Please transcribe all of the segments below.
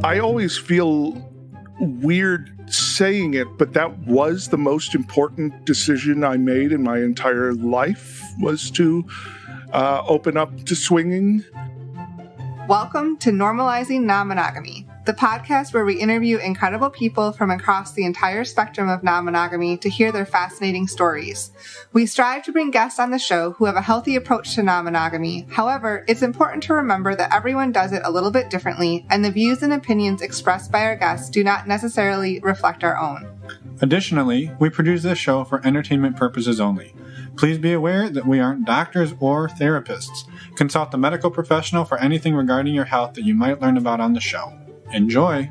I always feel weird saying it, but that was the most important decision I made in my entire life, was to open up to swinging. Welcome to Normalizing Non-Monogamy, the podcast where we interview incredible people from across the entire spectrum of non-monogamy to hear their fascinating stories. We strive to bring guests on the show who have a healthy approach to non-monogamy. However, it's important to remember that everyone does it a little bit differently, and the views and opinions expressed by our guests do not necessarily reflect our own. Additionally, we produce this show for entertainment purposes only. Please be aware that we aren't doctors or therapists. Consult a medical professional for anything regarding your health that you might learn about on the show. Enjoy!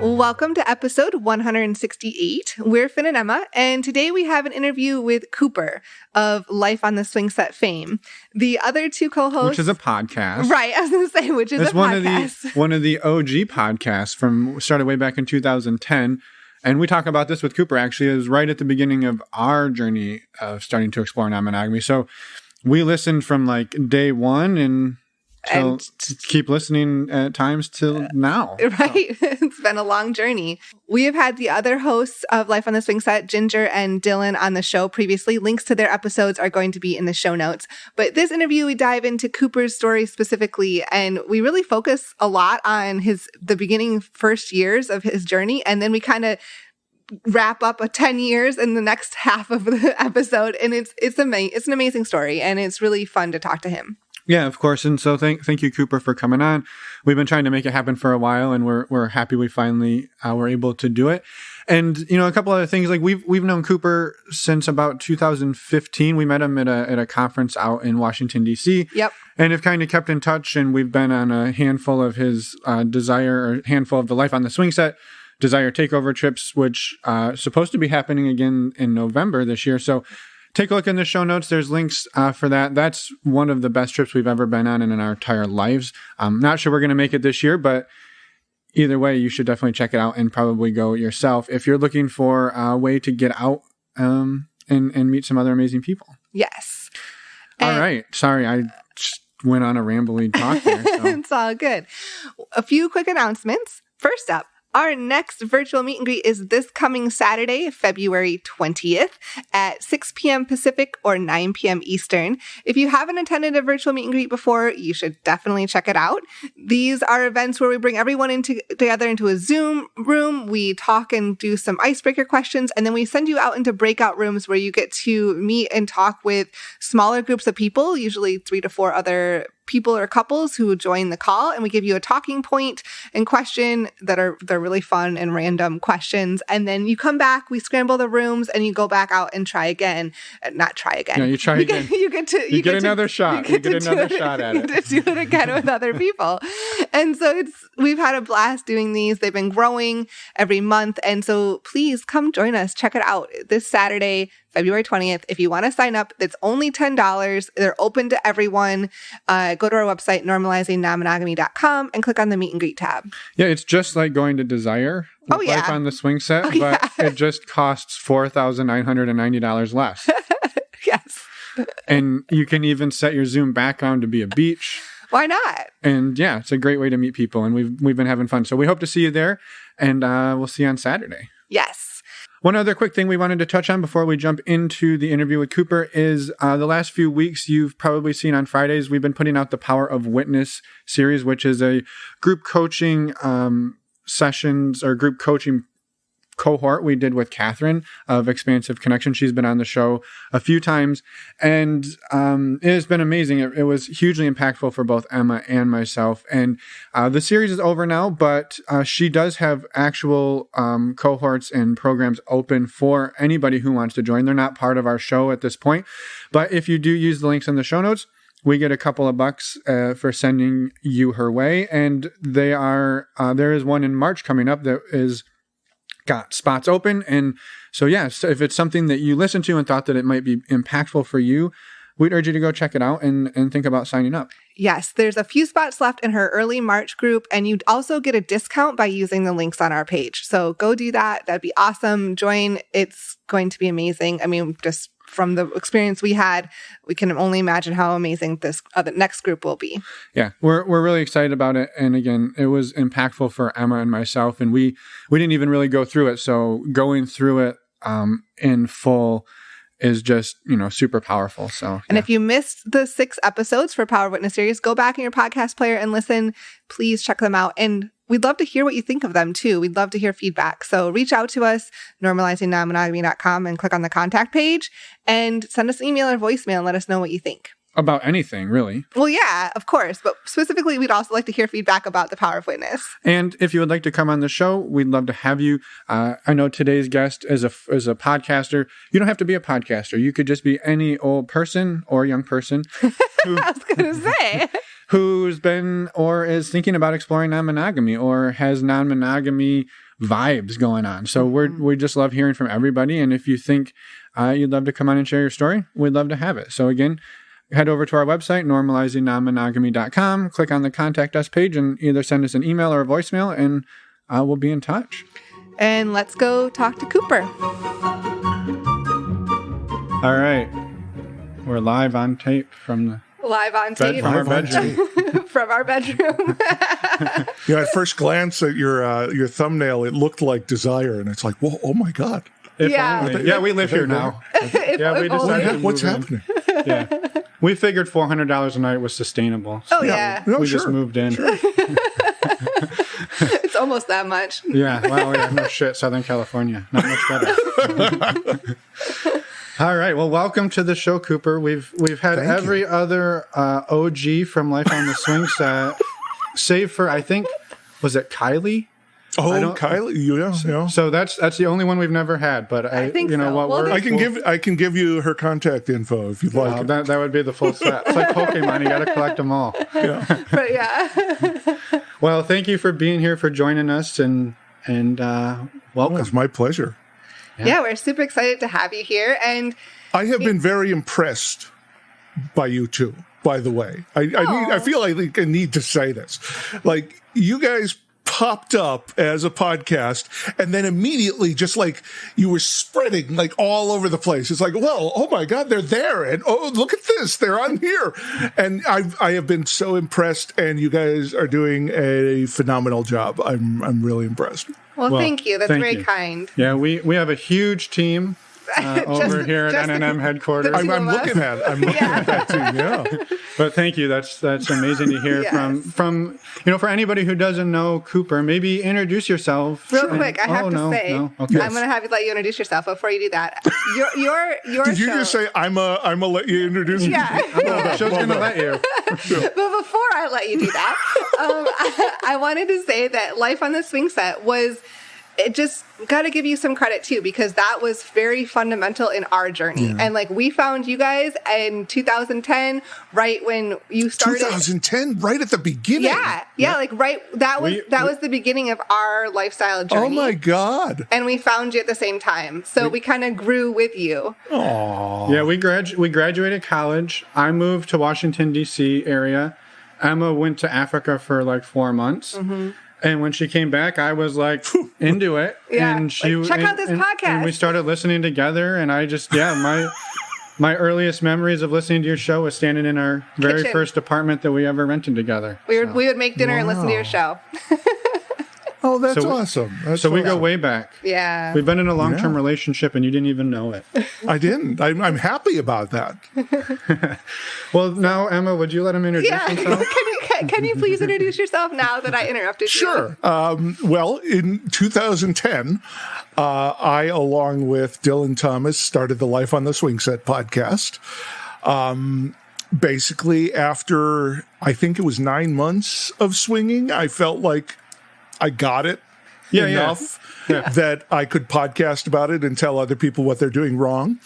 Welcome to episode 168. We're Finn and Emma, and today we have an interview with Cooper of Life on the Swingset fame. The other two co-hosts... Which is a podcast. Right, I was going to say, which is a podcast. One of the OG podcasts started way back in 2010. And we talk about this with Cooper, actually. It was right at the beginning of our journey of starting to explore non-monogamy. So we listened from like day one and keep listening at times till now. Right. So. It's been a long journey. We have had the other hosts of Life on the Swingset, Ginger and Dylan, on the show previously. Links to their episodes are going to be in the show notes. But this interview, we dive into Cooper's story specifically, and we really focus a lot on the beginning first years of his journey, and then we kind of wrap up 10 years in the next half of the episode. And it's an amazing story, and it's really fun to talk to him. Yeah, of course. And so thank you, Cooper, for coming on. We've been trying to make it happen for a while, and we're happy we finally were able to do it. And, you know, a couple other things, like we've known Cooper since about 2015. We met him at a conference out in Washington, D.C. Yep. And have kind of kept in touch, and we've been on a handful of his handful of the Life on the Swingset Desire Takeover trips, which supposed to be happening again in November this year. So take a look in the show notes. There's links for that. That's one of the best trips we've ever been on in our entire lives. I'm not sure we're going to make it this year, but either way, you should definitely check it out and probably go yourself if you're looking for a way to get out and meet some other amazing people. Yes. All right. Sorry, I just went on a rambling talk there. So. It's all good. A few quick announcements. First up, our next virtual meet and greet is this coming Saturday, February 20th at 6 p.m. Pacific or 9 p.m. Eastern. If you haven't attended a virtual meet and greet before, you should definitely check it out. These are events where we bring everyone together into a Zoom room. We talk and do some icebreaker questions, and then we send you out into breakout rooms where you get to meet and talk with smaller groups of people, usually 3 to 4 other people or couples who join the call, and we give you a talking point and question they're really fun and random questions. And then you come back, we scramble the rooms, and you go back out and try again. Not try again. No, you try again. You get another shot. You get another shot at it. You get to do it again with other people. And so we've had a blast doing these. They've been growing every month. And so please come join us. Check it out this Saturday, February 20th. If you want to sign up, it's only $10. They're open to everyone. Go to our website, normalizingnonmonogamy.com, and click on the meet and greet tab. Yeah, it's just like going to Desire. Oh, yeah. Life on the Swingset, but it just costs $4,990 less. Yes. And you can even set your Zoom background to be a beach. Why not? And yeah, it's a great way to meet people, and we've been having fun. So we hope to see you there, and we'll see you on Saturday. Yes. One other quick thing we wanted to touch on before we jump into the interview with Cooper is the last few weeks you've probably seen on Fridays, we've been putting out the Power of Witness series, which is a group coaching sessions or group coaching cohort we did with Catherine of Expansive Connection. She's been on the show a few times, and it has been amazing. It was hugely impactful for both Emma and myself. And the series is over now, but she does have actual cohorts and programs open for anybody who wants to join. They're not part of our show at this point, but if you do use the links in the show notes, we get a couple of bucks for sending you her way. And there is one in March coming up that is got spots open. And so, so if it's something that you listened to and thought that it might be impactful for you, we'd urge you to go check it out and think about signing up. Yes, there's a few spots left in her early March group, and you'd also get a discount by using the links on our page. So go do that. That'd be awesome. Join. It's going to be amazing. I mean, just from the experience we had, we can only imagine how amazing this the next group will be. Yeah, we're really excited about it. And again, it was impactful for Emma and myself, and we didn't even really go through it. So going through it in full is just, super powerful. So, and if you missed the 6 episodes for Power of Witness series, go back in your podcast player and listen. Please check them out. And we'd love to hear what you think of them too. We'd love to hear feedback. So reach out to us, normalizingnonmonogamy.com, and click on the contact page and send us an email or voicemail and let us know what you think. About anything, really. Well, yeah, of course. But specifically, we'd also like to hear feedback about the Power of Witness. And if you would like to come on the show, we'd love to have you. I know today's guest is a podcaster. You don't have to be a podcaster. You could just be any old person or young person. Who, I was going to say. Who's been or is thinking about exploring non-monogamy or has non-monogamy vibes going on. So we just love hearing from everybody. And if you think you'd love to come on and share your story, we'd love to have it. So again, head over to our website, normalizingnonmonogamy.com, click on the Contact Us page, and either send us an email or a voicemail, and we'll be in touch. And let's go talk to Cooper. All right. We're live on tape from our bedroom. From our bedroom. At first glance at your thumbnail, it looked like Desire, and it's like, whoa, oh my God. Yeah, we live here now. We decided what's happening? Yeah. We figured $400 a night was sustainable. So we just moved in. It's almost that much. Yeah. Well, no shit. Southern California. Not much better. All right. Well, welcome to the show, Cooper. We've had every other OG from Life on the Swingset, save for, I think, was it Kylie? Oh, Kylie, yeah. So that's the only one we've never had. But I think so. I can give you her contact info if you'd like. That would be the full set. It's like Pokemon; you got to collect them all. Yeah. But yeah. Well, thank you for being here, for joining us, and welcome. It's my pleasure. Yeah, we're super excited to have you here, and I have been very impressed by you two. By the way, I feel like I need to say this. Like, you guys popped up as a podcast, and then immediately, just like you were spreading like all over the place. It's like, well, oh my God, they're there, and oh, look at this, they're on here, and I have been so impressed, and you guys are doing a phenomenal job. I'm really impressed. Well, thank you. That's very kind. Yeah, we have a huge team over here at NNM headquarters. I'm looking at that team. Yeah. But thank you. That's amazing to hear from for anybody who doesn't know Cooper. Maybe introduce yourself. Real quick, I have to say, Okay. I'm going to let you introduce yourself. Before you do that, your Did you show, just say I'm a let you introduce me? Yeah. The show's going to let you. But before I let you do that, I wanted to say that Life on the Swingset was. It just got to give you some credit too, because that was very fundamental in our journey. Yeah. And like, we found you guys in 2010, right when you started. 2010, right at the beginning. Yeah. Like that was the beginning of our lifestyle journey. Oh my God. And we found you at the same time. So we kind of grew with you. Aww. Yeah, we graduated college. I moved to Washington, D.C. area. Emma went to Africa for like 4 months. Mm-hmm. And when she came back, I was like into it. Yeah. And check out this podcast. And we started listening together. And I just, my earliest memories of listening to your show was standing in our very first apartment that we ever rented together. We would make dinner and listen to your show. Oh, that's awesome. We go way back. Yeah. We've been in a long-term relationship, and you didn't even know it. I didn't. I'm happy about that. Well, now, Emma, would you let him introduce himself? Can you please introduce yourself now that I interrupted you? Sure. Well, in 2010, I, along with Dylan Thomas, started the Life on the Swingset podcast. Basically, after, I think it was 9 months of swinging, I felt like I got it enough that I could podcast about it and tell other people what they're doing wrong.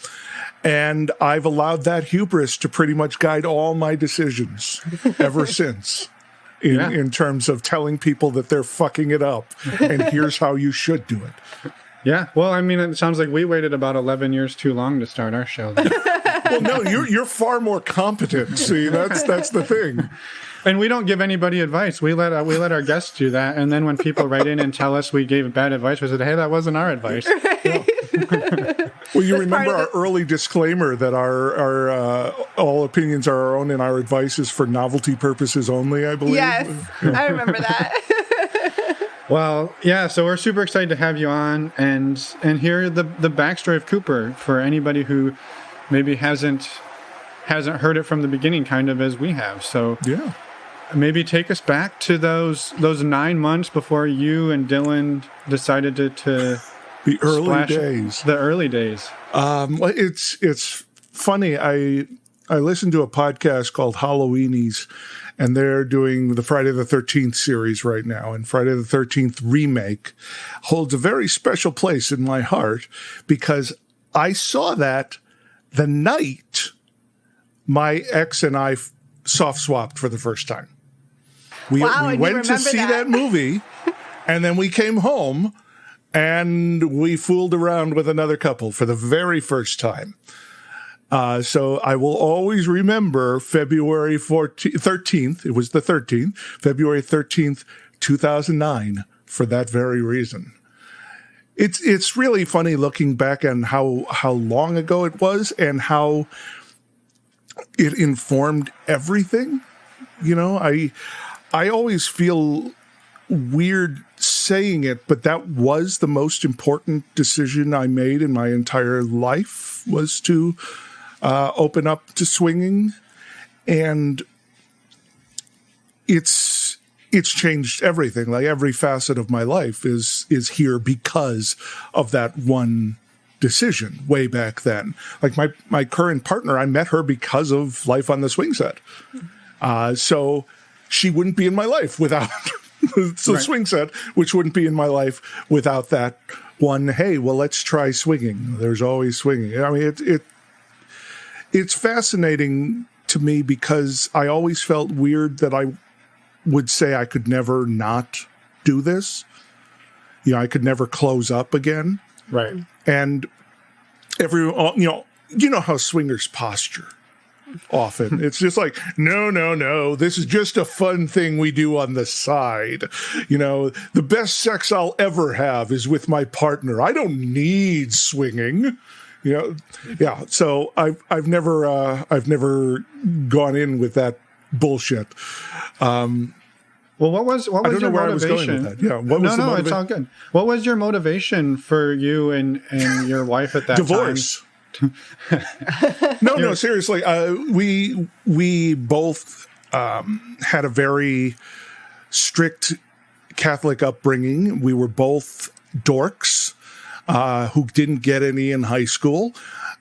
And I've allowed that hubris to pretty much guide all my decisions ever since in terms of telling people that they're fucking it up and here's how you should do it. Yeah. Well, I mean, it sounds like we waited about 11 years too long to start our show. Well, no, you're far more competent. See, that's the thing. And we don't give anybody advice. We let our guests do that. And then when people write in and tell us we gave bad advice, we said, hey, that wasn't our advice. Right. Well, you That's part remember of our early disclaimer that our all opinions are our own and our advice is for novelty purposes only, I believe. Yes, I remember that. Well, yeah, so we're super excited to have you on and hear the backstory of Cooper for anybody who maybe hasn't heard it from the beginning, kind of as we have. So Yeah. maybe take us back to those 9 months before you and Dylan decided to The early splash days. The early days. Well, it's funny. I listened to a podcast called Halloweenies, and they're doing the Friday the 13th series right now. And Friday the 13th remake holds a very special place in my heart because I saw that the night my ex and I soft swapped for the first time. We Wow, and you went to remember see that movie, and then we came home and we fooled around with another couple for the very first time. So I will always remember February 13th. It was the 13th, February 13th, 2009, for that very reason. It's really funny looking back on how long ago it was and how it informed everything. You know, I always feel weird saying it, but that was the most important decision I made in my entire life, was to open up to swinging. And it's changed everything. Like every facet of my life is here because of that one decision way back then. Like my current partner, I met her because of Life on the Swingset. So she wouldn't be in my life without the Swingset, which wouldn't be in my life without that one. Hey, well, let's try swinging. There's always swinging. I mean, it's fascinating to me because I always felt weird that I would say I could never not do this. You know, I could never close up again. Right. And everyone, you know how swingers posture often. It's just like, no, this is just a fun thing we do on the side. You know, the best sex I'll ever have is with my partner. I don't need swinging. You know, yeah. So I've never gone in with that bullshit. Well, what was I don't your know where motivation? I was going with that. Yeah, what was the it's all good. What was your motivation for you and your wife at that Divorce. time? No, seriously. We both had a very strict Catholic upbringing. We were both dorks who didn't get any in high school.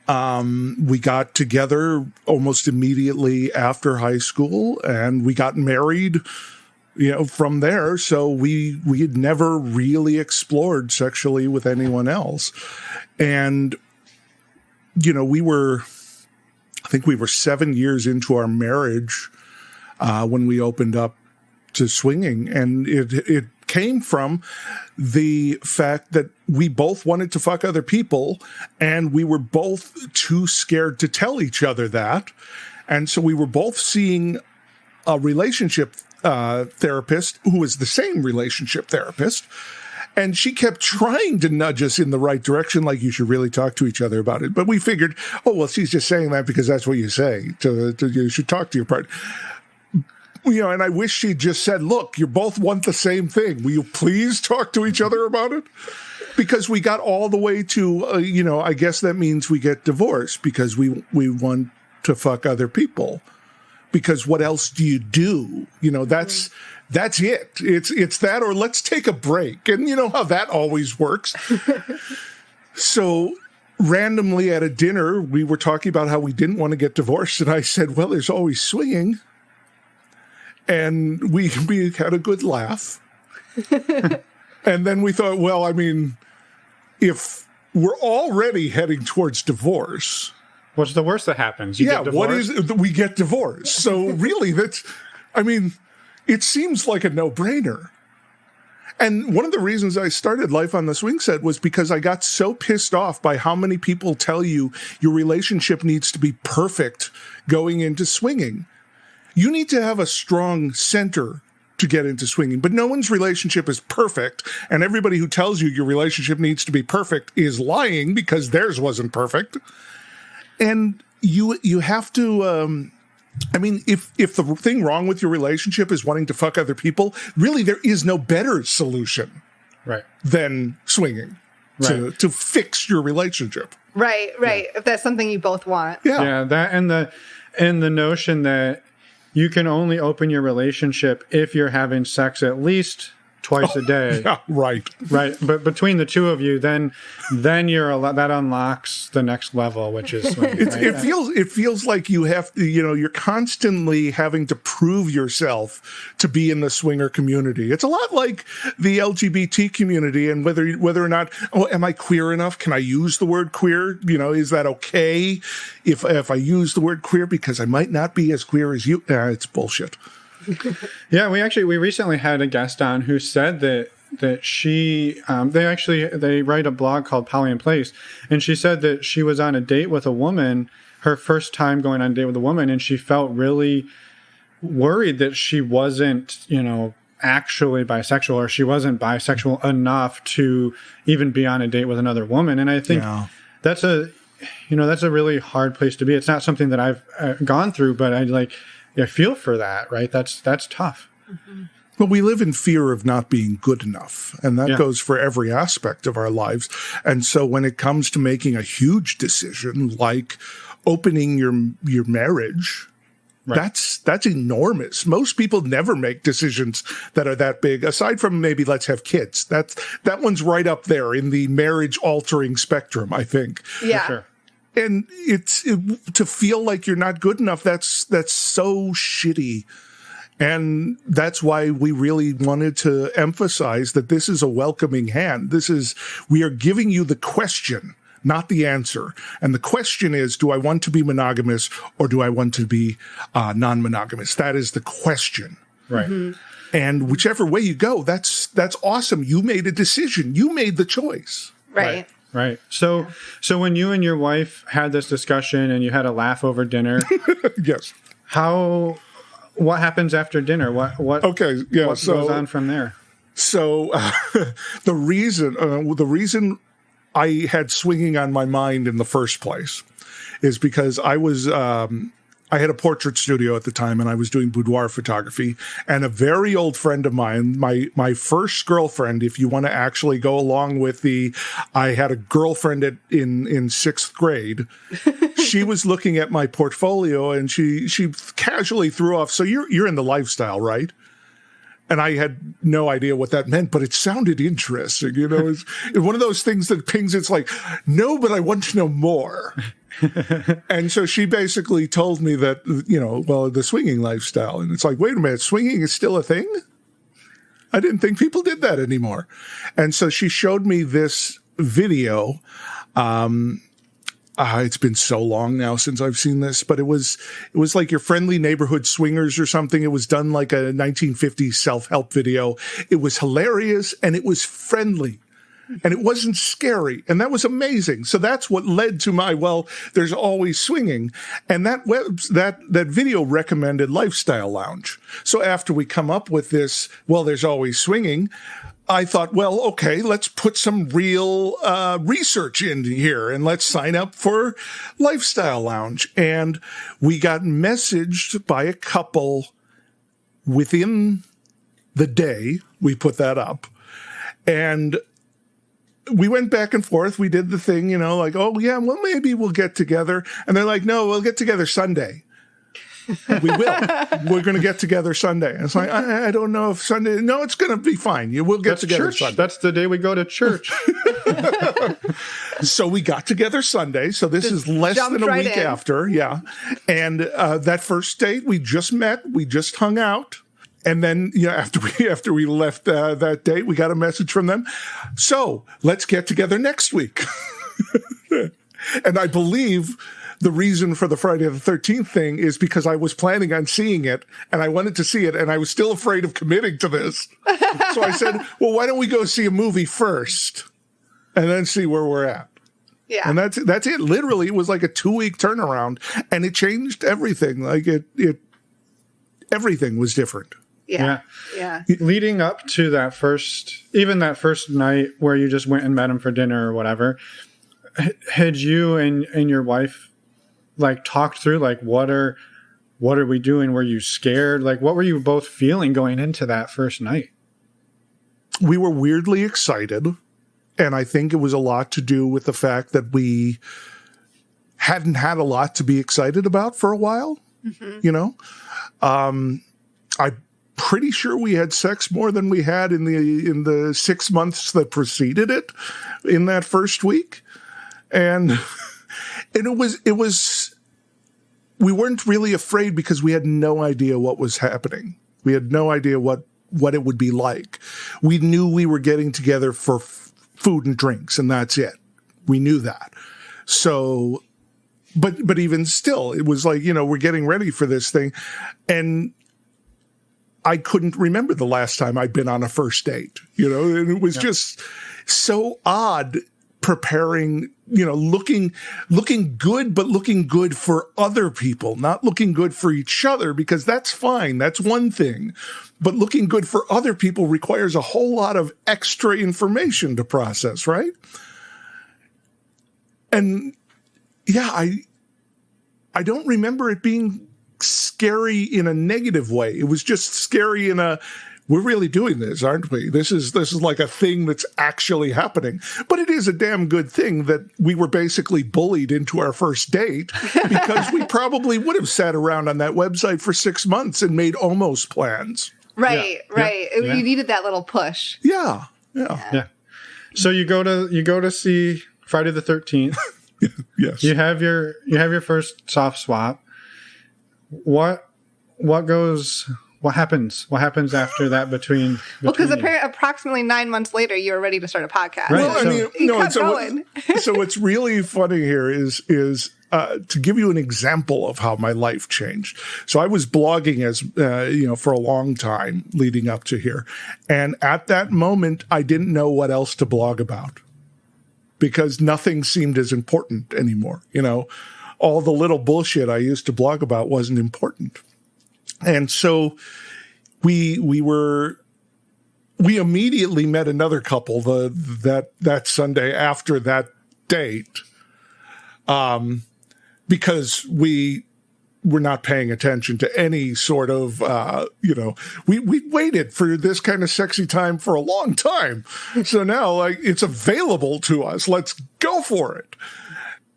We got together almost immediately after high school, and we got married, you know, from there. So we had never really explored sexually with anyone else. And, you know, I think we were 7 years into our marriage when we opened up to swinging. And it came from the fact that we both wanted to fuck other people, and we were both too scared to tell each other that. And so we were both seeing a relationship therapist who was the same relationship therapist. And she kept trying to nudge us in the right direction, like you should really talk to each other about it. But we figured, oh, well, she's just saying that because that's what you say. You should talk to your partner. You know, and I wish she'd just said, look, you both want the same thing. Will you please talk to each other about it? Because we got all the way to, you know, I guess that means we get divorced because we want to fuck other people. Because what else do you do? You know, that's it. It's that, or let's take a break. And you know how that always works. So randomly at a dinner, we were talking about how we didn't want to get divorced. And I said, well, there's always swinging. And we had a good laugh. And then we thought, well, I mean, if we're already heading towards divorce, what's the worst that happens? You get divorced? We get divorced. So really, it seems like a no-brainer. And one of the reasons I started Life on the Swingset was because I got so pissed off by how many people tell you your relationship needs to be perfect going into swinging. You need to have a strong center to get into swinging. But no one's relationship is perfect, and everybody who tells you your relationship needs to be perfect is lying because theirs wasn't perfect. And you have to, I mean, if the thing wrong with your relationship is wanting to fuck other people, really there is no better solution than swinging to fix your relationship. Right. If that's something you both want. Yeah, that and the notion that you can only open your relationship if you're having sex at least twice a day. Yeah, right. But between the two of you, then that unlocks the next level, which is swinging. It feels like you have to, you're constantly having to prove yourself to be in the swinger community. It's a lot like the LGBT community, and whether or not, am I queer enough? Can I use the word queer? Is that okay if I use the word queer because I might not be as queer as you? It's bullshit. Yeah, we recently had a guest on who said that she they write a blog called Poly in Place, and she said that she was on a date with a woman, her first time going on a date with a woman, and she felt really worried that she wasn't, actually bisexual, or she wasn't bisexual enough to even be on a date with another woman. And I think that's a really hard place to be. It's not something that I've gone through, but I feel for that, right? That's tough. Mm-hmm. Well, we live in fear of not being good enough, and that goes for every aspect of our lives. And so when it comes to making a huge decision like opening your marriage, that's enormous. Most people never make decisions that are that big, aside from maybe let's have kids. That one's right up there in the marriage altering spectrum, I think. Yeah. For sure. And to feel like you're not good enough, that's so shitty. And that's why we really wanted to emphasize that this is a welcoming hand. We are giving you the question, not the answer. And the question is, do I want to be monogamous or do I want to be non-monogamous? That is the question. Right. Mm-hmm. And whichever way you go, that's awesome. You made a decision. You made the choice. Right. Right. So when you and your wife had this discussion and you had a laugh over dinner, yes. What happens after dinner? What goes on from there? So the reason I had swinging on my mind in the first place is because I had a portrait studio at the time, and I was doing boudoir photography. And a very old friend of mine, my first girlfriend, if you want to actually go along with I had a girlfriend in sixth grade. She was looking at my portfolio, and she casually threw off, "So you're in the lifestyle, right?" And I had no idea what that meant, but it sounded interesting. It's one of those things that pings. It's like, no, but I want to know more. And so she basically told me that, the swinging lifestyle. And it's like, wait a minute, swinging is still a thing? I didn't think people did that anymore. And so she showed me this video. It's been so long now since I've seen this, but it was like your friendly neighborhood swingers or something. It was done like a 1950s self-help video. It was hilarious and it was friendly. And it wasn't scary. And that was amazing. So that's what led to there's always swinging. And that video recommended Lifestyle Lounge. So after we come up with this, there's always swinging, I thought, okay, let's put some real research in here and let's sign up for Lifestyle Lounge. And we got messaged by a couple within the day we put that up. And we went back and forth. We did the thing, maybe we'll get together. And they're like, no, we'll get together Sunday. We will. We're going to get together Sunday. And it's like, I don't know if Sunday. No, it's going to be fine. We'll get together church. Sunday. That's the day we go to church. So we got together Sunday. So this is less than a week after. Yeah. And that first date, we just met. We just hung out. And then, after we left that date, we got a message from them. So let's get together next week. And I believe the reason for the Friday the 13th thing is because I was planning on seeing it and I wanted to see it and I was still afraid of committing to this. So I said, why don't we go see a movie first and then see where we're at? Yeah. And that's it. Literally, it was like a 2-week turnaround and it changed everything. Like everything was different. Yeah. Leading up to that first night where you just went and met him for dinner or whatever, had you and your wife like talked through like what are we doing? Were you scared? Like what were you both feeling going into that first night? We were weirdly excited, and I think it was a lot to do with the fact that we hadn't had a lot to be excited about for a while. You know, I'm pretty sure we had sex more than we had in the 6 months that preceded it in that first week. And it was we weren't really afraid because we had no idea what was happening. We had no idea what it would be like. We knew we were getting together for food and drinks, and that's it. We knew that. So, but even still, it was like, you know, we're getting ready for this thing. And I couldn't remember the last time I'd been on a first date, you know, and it was just so odd preparing, you know, looking good, but looking good for other people, not looking good for each other, because that's fine. That's one thing. But looking good for other people requires a whole lot of extra information to process, right? And yeah, I don't remember it being scary in a negative way. It was just scary in a, we're really doing this, aren't we? This is like a thing that's actually happening. But it is a damn good thing that we were basically bullied into our first date, because we probably would have sat around on that website for 6 months and made almost plans. Right. Yeah. You needed that little push. Yeah. So you go to see Friday the 13th. Yes. You have your first soft swap. What happens? What happens after that between Well, because you? approximately 9 months later, you were ready to start a podcast. Right. Well, I mean, You kept going. So what's really funny here is to give you an example of how my life changed. So I was blogging as for a long time leading up to here, and at that moment, I didn't know what else to blog about, because nothing seemed as important anymore. You know, all the little bullshit I used to blog about wasn't important. And so we immediately met another couple that Sunday after that date, because we were not paying attention to any sort of, we waited for this kind of sexy time for a long time. So now, like, it's available to us. Let's go for it.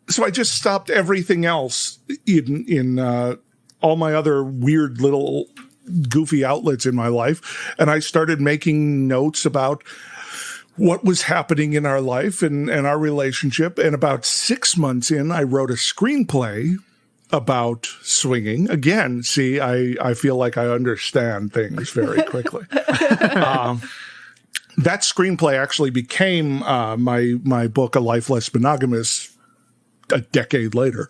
So I just stopped everything else in all my other weird little goofy outlets in my life, and I started making notes about what was happening in our life and our relationship. And about 6 months in, I wrote a screenplay about swinging. Again, see, I feel like I understand things very quickly. That screenplay actually became my book, A Life Less Monogamous, a decade later.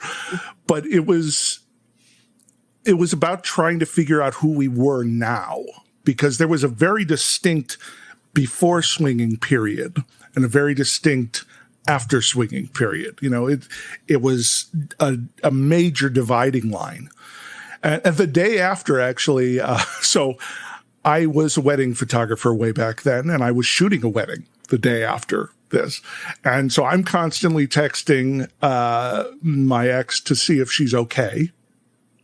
But it was about trying to figure out who we were now, because there was a very distinct before swinging period and a very distinct after swinging period. You know, it was a major dividing line. And the day after, actually, so I was a wedding photographer way back then, and I was shooting a wedding the day after this. And so I'm constantly texting my ex to see if she's okay,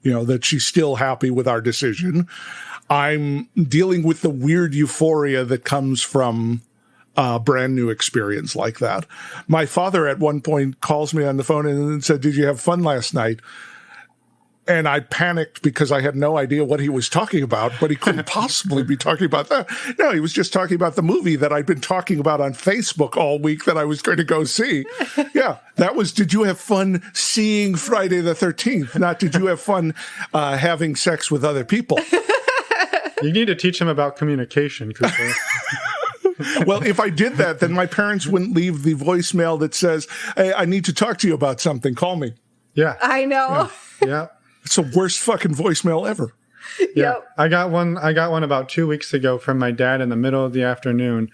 you know, that she's still happy with our decision. I'm dealing with the weird euphoria that comes from a brand new experience like that. My father at one point calls me on the phone and said, "Did you have fun last night?" And I panicked because I had no idea what he was talking about, but he couldn't possibly be talking about that. No, he was just talking about the movie that I'd been talking about on Facebook all week that I was going to go see. Yeah, that was, did you have fun seeing Friday the 13th? Not did you have fun having sex with other people? You need to teach him about communication, Cooper. Well, if I did that, then my parents wouldn't leave the voicemail that says, "Hey, I need to talk to you about something. Call me." Yeah. I know. Yeah. It's the worst fucking voicemail ever. Yeah. Yep. I got one about 2 weeks ago from my dad in the middle of the afternoon.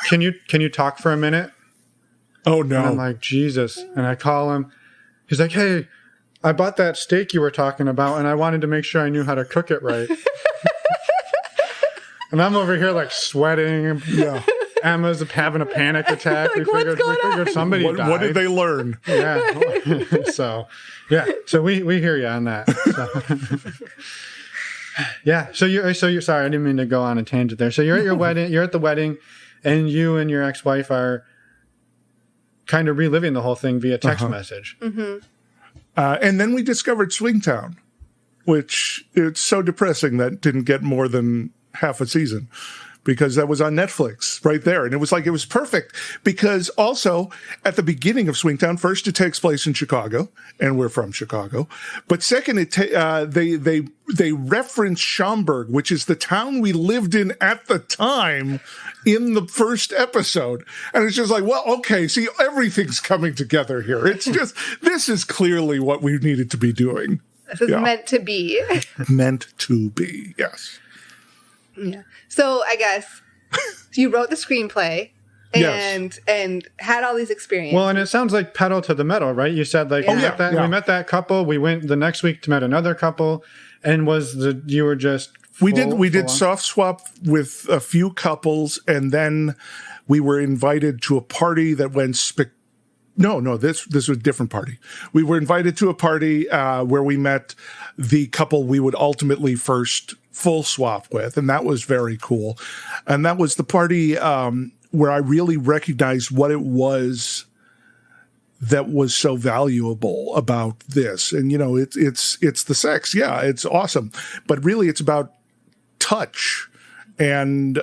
Can you talk for a minute? Oh, no. And I'm like, Jesus. And I call him. He's like, "Hey, I bought that steak you were talking about, and I wanted to make sure I knew how to cook it right." And I'm over here like sweating. Yeah. Emma's having a panic attack. Like, what's going on? Somebody died. What did they learn? Yeah. So we hear you on that. So. Yeah. So you're sorry. I didn't mean to go on a tangent there. So you're at your wedding. You're at the wedding, and you and your ex-wife are kind of reliving the whole thing via text message. Mm-hmm. And then we discovered Swingtown, which it's so depressing that didn't get more than half a season, because that was on Netflix right there. And it was perfect because also at the beginning of Swingtown, first it takes place in Chicago, and we're from Chicago. But second, they reference Schaumburg, which is the town we lived in at the time in the first episode. And it's just like, well, okay, see, everything's coming together here. It's just, this is clearly what we needed to be doing. This is meant to be. Meant to be, yes. Yeah. So I guess you wrote the screenplay and had all these experiences. Well, and it sounds like pedal to the metal, right? You said like we met that couple. We went the next week to met another couple, and you were just we did soft swap with a few couples, and then we were invited to a party that went No, this was a different party. We were invited to a party where we met the couple we would ultimately first full swap with, and that was very cool. And that was the party where I really recognized what it was that was so valuable about this. And it's the sex, yeah, it's awesome, but really it's about touch and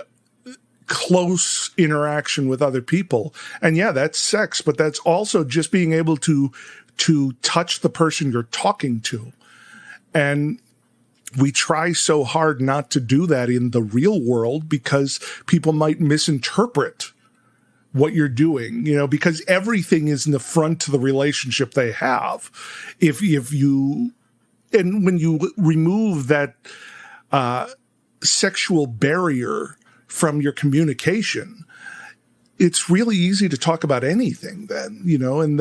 close interaction with other people. And yeah, that's sex, but that's also just being able to touch the person you're talking to. And we try so hard not to do that in the real world because people might misinterpret what you're doing, because everything is in the front to the relationship they have. When you remove that sexual barrier from your communication, it's really easy to talk about anything then, and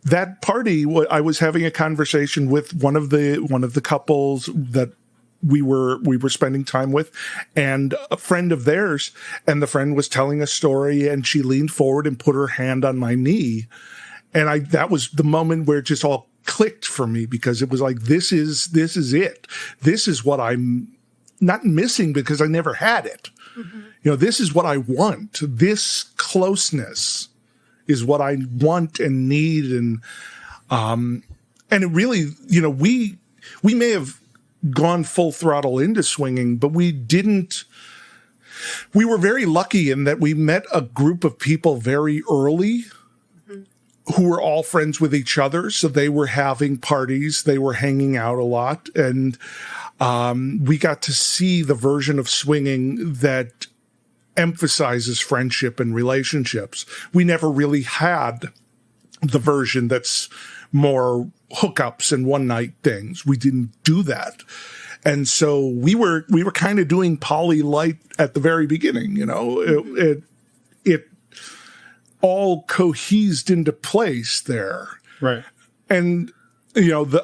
that party, I was having a conversation with one of the couples that we were spending time with, and a friend of theirs, and the friend was telling a story, and she leaned forward and put her hand on my knee. And that was the moment where it just all clicked for me, because it was like, this is it. This is what I'm not missing because I never had it. Mm-hmm. This is what I want. This closeness is what I want and need. And it really, we may have gone full throttle into swinging, but we didn't. We were very lucky in that we met a group of people very early who were all friends with each other. So they were having parties, they were hanging out a lot. And we got to see the version of swinging that emphasizes friendship and relationships. We never really had the version that's more hookups and one night things. We didn't do that. And so we were kind of doing poly light at the very beginning, it all cohesed into place there. Right. And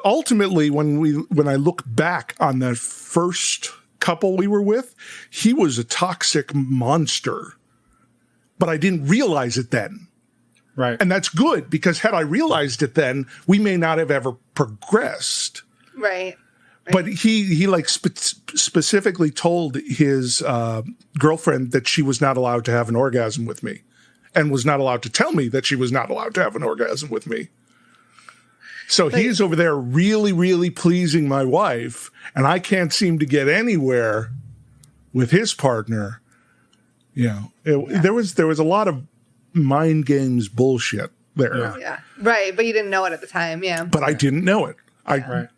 ultimately when I look back on that first couple we were with, he was a toxic monster, but I didn't realize it then. Right. And that's good, because had I realized it then, we may not have ever progressed. Right. But he specifically told his girlfriend that she was not allowed to have an orgasm with me, and was not allowed to tell me that she was not allowed to have an orgasm with me. So he's over there really, really pleasing my wife, and I can't seem to get anywhere with his partner. There was a lot of mind games bullshit there. Yeah. Right. But you didn't know it at the time. Yeah. But I didn't know it. Right.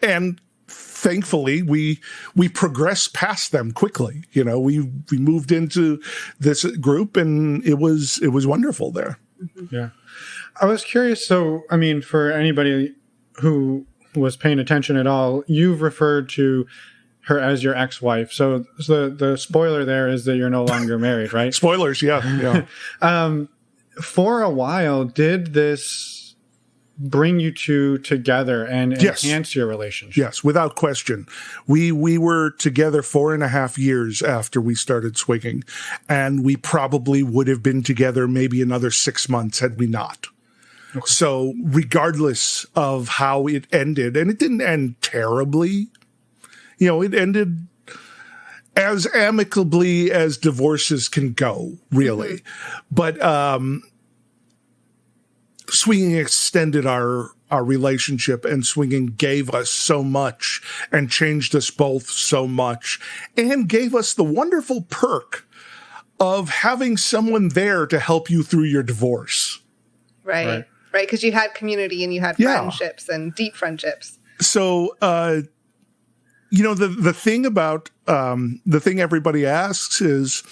And thankfully we progressed past them quickly. We moved into this group, and it was wonderful there. Mm-hmm. Yeah. I was curious. So, I mean, for anybody who was paying attention at all, you've referred to her as your ex-wife. So the spoiler there is that you're no longer married, right? Spoilers. Yeah. For a while, did this bring you two together and Yes. enhance your relationship. Yes, without question. We were together 4.5 years after we started swinging, and we probably would have been together maybe another 6 months had we not. Okay. So regardless of how it ended, and it didn't end terribly, it ended as amicably as divorces can go, really. Mm-hmm. But swinging extended our relationship, and swinging gave us so much and changed us both so much, and gave us the wonderful perk of having someone there to help you through your divorce. Right. Because you had community and you had friendships and deep friendships. So, the thing about, the thing everybody asks is,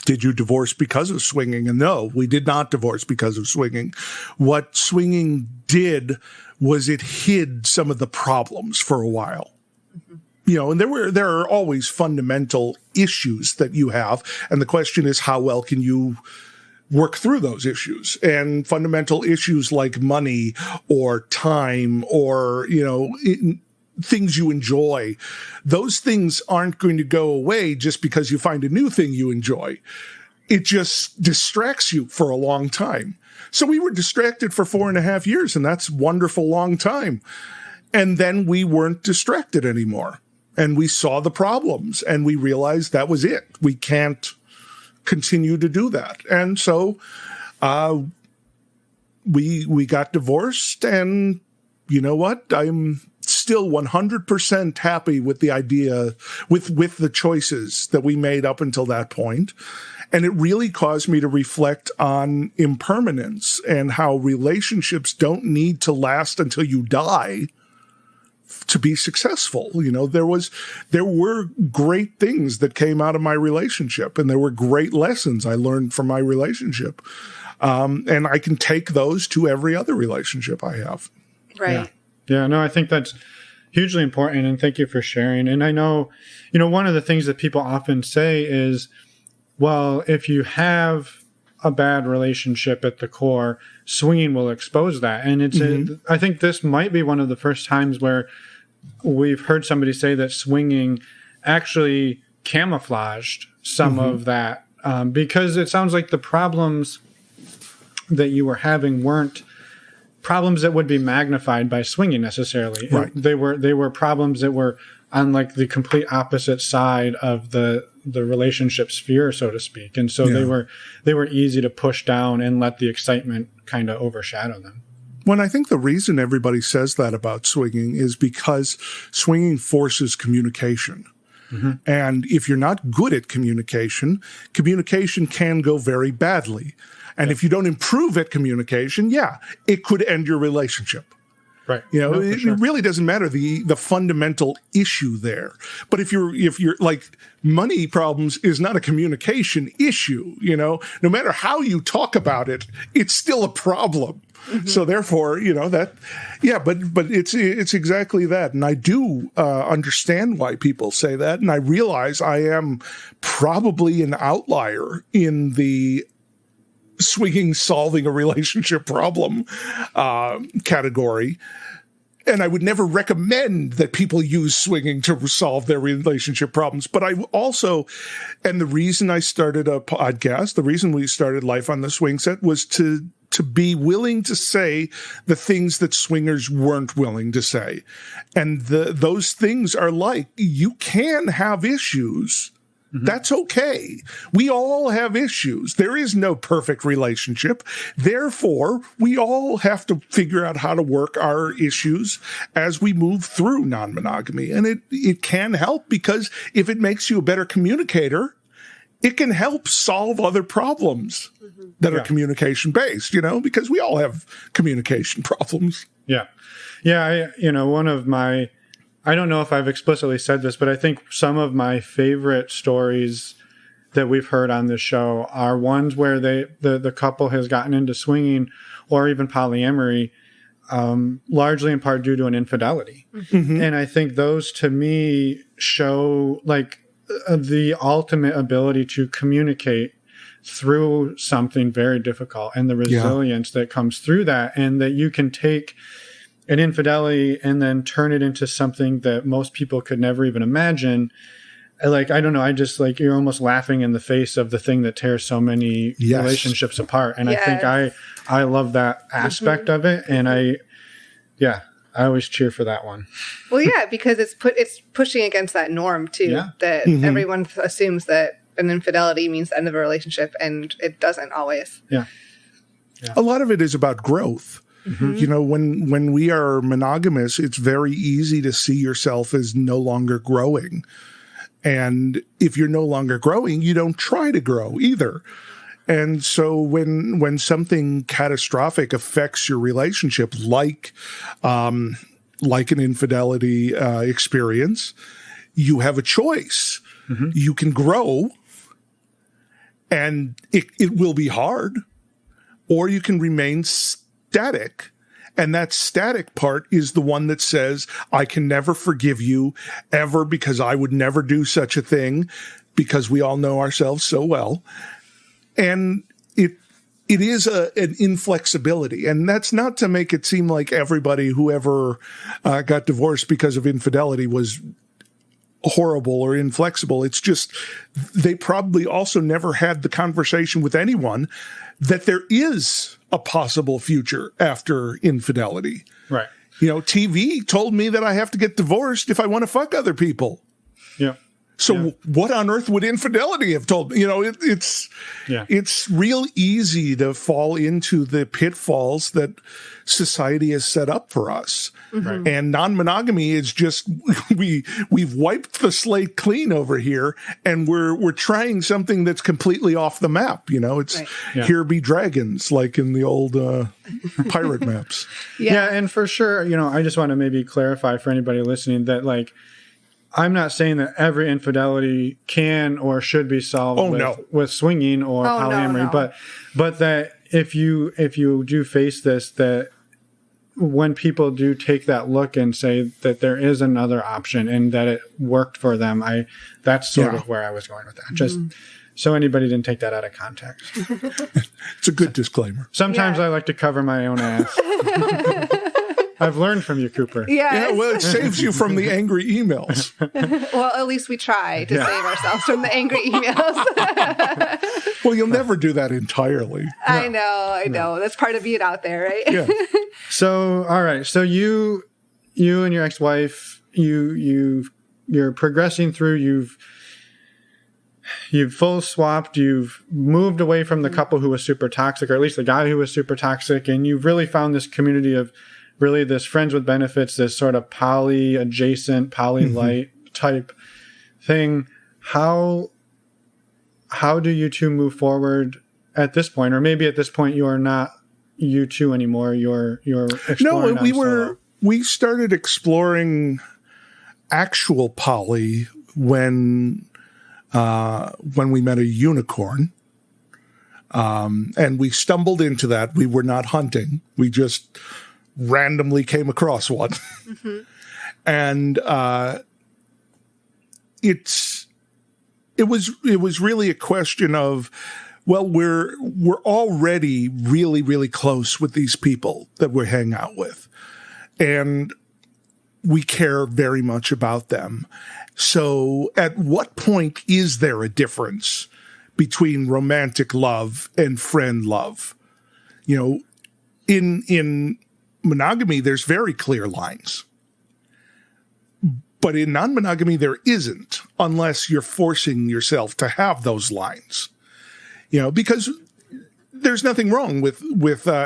did you divorce because of swinging? And no, we did not divorce because of swinging. What swinging did was it hid some of the problems for a while. Mm-hmm. And there are always fundamental issues that you have. And the question is, how well can you work through those issues? And fundamental issues like money or time or, things you enjoy, those things aren't going to go away just because you find a new thing you enjoy. It just distracts you for a long time. So we were distracted for 4.5 years, and that's a wonderful long time. And then we weren't distracted anymore. And we saw the problems, and we realized that was it. We can't continue to do that. And so we got divorced, and you know what? I'm still 100% happy with the idea, with the choices that we made up until that point. And it really caused me to reflect on impermanence and how relationships don't need to last until you die to be successful. There were great things that came out of my relationship, and there were great lessons I learned from my relationship. And I can take those to every other relationship I have. Right. Yeah, no, I think that's hugely important, and thank you for sharing. And I know, one of the things that people often say is, well, if you have a bad relationship at the core, swinging will expose that. And I think this might be one of the first times where we've heard somebody say that swinging actually camouflaged some of that, because it sounds like the problems that you were having weren't problems that would be magnified by swinging necessarily. Right. They were problems that were on like the complete opposite side of the relationship sphere, so to speak. And so they were easy to push down and let the excitement kind of overshadow them. When I think the reason everybody says that about swinging is because swinging forces communication. Mm-hmm. And if you're not good at communication can go very badly. And if you don't improve at communication, it could end your relationship. Right. It really doesn't matter the fundamental issue there. But if you're like, money problems is not a communication issue, no matter how you talk about it, it's still a problem. Mm-hmm. So therefore, but it's exactly that. And I do understand why people say that. And I realize I am probably an outlier in the swinging solving a relationship problem category. And I would never recommend that people use swinging to solve their relationship problems. But I also, and the reason I started a podcast, the reason we started Life on the Swingset was to be willing to say the things that swingers weren't willing to say. And those things are like, you can have issues. Mm-hmm. That's okay. We all have issues. There is no perfect relationship. Therefore, we all have to figure out how to work our issues as we move through non-monogamy. And it can help, because if it makes you a better communicator, it can help solve other problems that are communication-based, because we all have communication problems. Yeah. Yeah, one of my... I don't know if I've explicitly said this, but I think some of my favorite stories that we've heard on this show are ones where the couple has gotten into swinging or even polyamory, largely in part due to an infidelity. Mm-hmm. And I think those, to me, show like the ultimate ability to communicate through something very difficult, and the resilience that comes through that, and that you can take an infidelity and then turn it into something that most people could never even imagine. Like, I don't know, I just like, you're almost laughing in the face of the thing that tears so many relationships apart. And I think I love that aspect of it. And I always cheer for that one. Well, yeah, because it's pushing against that norm too, that everyone assumes that an infidelity means the end of a relationship, and it doesn't always. Yeah. A lot of it is about growth. You know, when we are monogamous, it's very easy to see yourself as no longer growing. And if you're no longer growing, you don't try to grow either. And so when something catastrophic affects your relationship, like an infidelity experience, you have a choice. You can grow, and it will be hard, or you can remain static. And that static part is the one that says, I can never forgive you ever, because I would never do such a thing, because we all know ourselves so well. And it is an inflexibility. And that's not to make it seem like everybody who ever got divorced because of infidelity was horrible or inflexible. It's just they probably also never had the conversation with anyone that there is a possible future after infidelity. Right. You know, TV told me that I have to get divorced if I want to fuck other people. Yeah. So what on earth would infidelity have told me? You know, it's real easy to fall into the pitfalls that society has set up for us. And non-monogamy is just, we've wiped the slate clean over here, and we're trying something that's completely off the map. You know, it's here be dragons, like in the old pirate maps. Yeah, and for sure, you know, I just want to maybe clarify for anybody listening that, like, I'm not saying that every infidelity can or should be solved with swinging or polyamory, but that if you do face this, that when people do take that look and say that there is another option and that it worked for them, that's sort of where I was going with that. Just so anybody didn't take that out of context. It's a good disclaimer. Sometimes I like to cover my own ass. I've learned from you, Cooper. Yeah, well, it saves you from the angry emails. Well, at least we try to save ourselves from the angry emails. Well, you'll never do that entirely. I know. That's part of being out there, right? Yeah. So, all right. So you and your ex-wife, you're progressing through. You've full swapped. You've moved away from the couple who was super toxic, or at least the guy who was super toxic, and you've really found this community of really this friends with benefits, this sort of poly adjacent, poly light type thing. How do you two move forward at this point? Or maybe at this point you are not you two anymore. You're exploring. No, we started exploring actual poly when we met a unicorn. And we stumbled into that. We were not hunting. We just randomly came across one. And it was really a question of, well, we're already really, really close with these people that we hang out with, and we care very much about them. So at what point is there a difference between romantic love and friend love? You know, in monogamy, there's very clear lines. But in non-monogamy, there isn't, unless you're forcing yourself to have those lines. You know, because there's nothing wrong with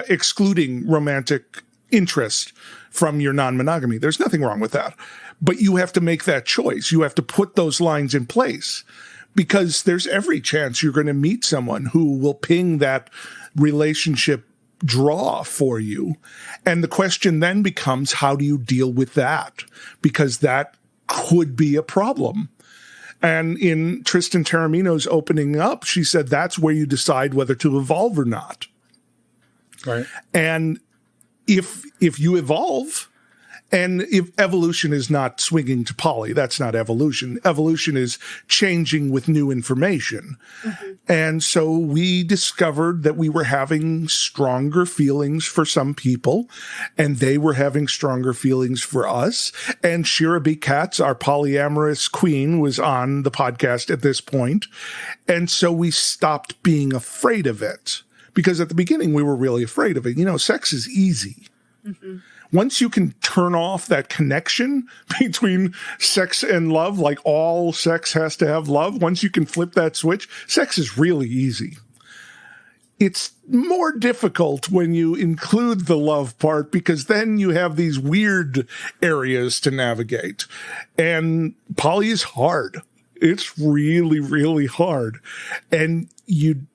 excluding romantic interest from your non-monogamy. There's nothing wrong with that. But you have to make that choice. You have to put those lines in place, because there's every chance you're going to meet someone who will ping that relationship draw for you. And the question then becomes, how do you deal with that? Because that could be a problem. And in Tristan Taormino's opening up, she said that's where you decide whether to evolve or not. Right. And if you evolve And if evolution is not swinging to poly, that's not evolution. Evolution is changing with new information. Mm-hmm. And so we discovered that we were having stronger feelings for some people, and they were having stronger feelings for us. And Shira B. Katz, our polyamorous queen, was on the podcast at this point. And so we stopped being afraid of it, because at the beginning we were really afraid of it. You know, sex is easy. Mm-hmm. Once you can turn off that connection between sex and love, like all sex has to have love, once you can flip that switch, sex is really easy. It's more difficult when you include the love part, because then you have these weird areas to navigate. And poly is hard. It's really, really hard. And you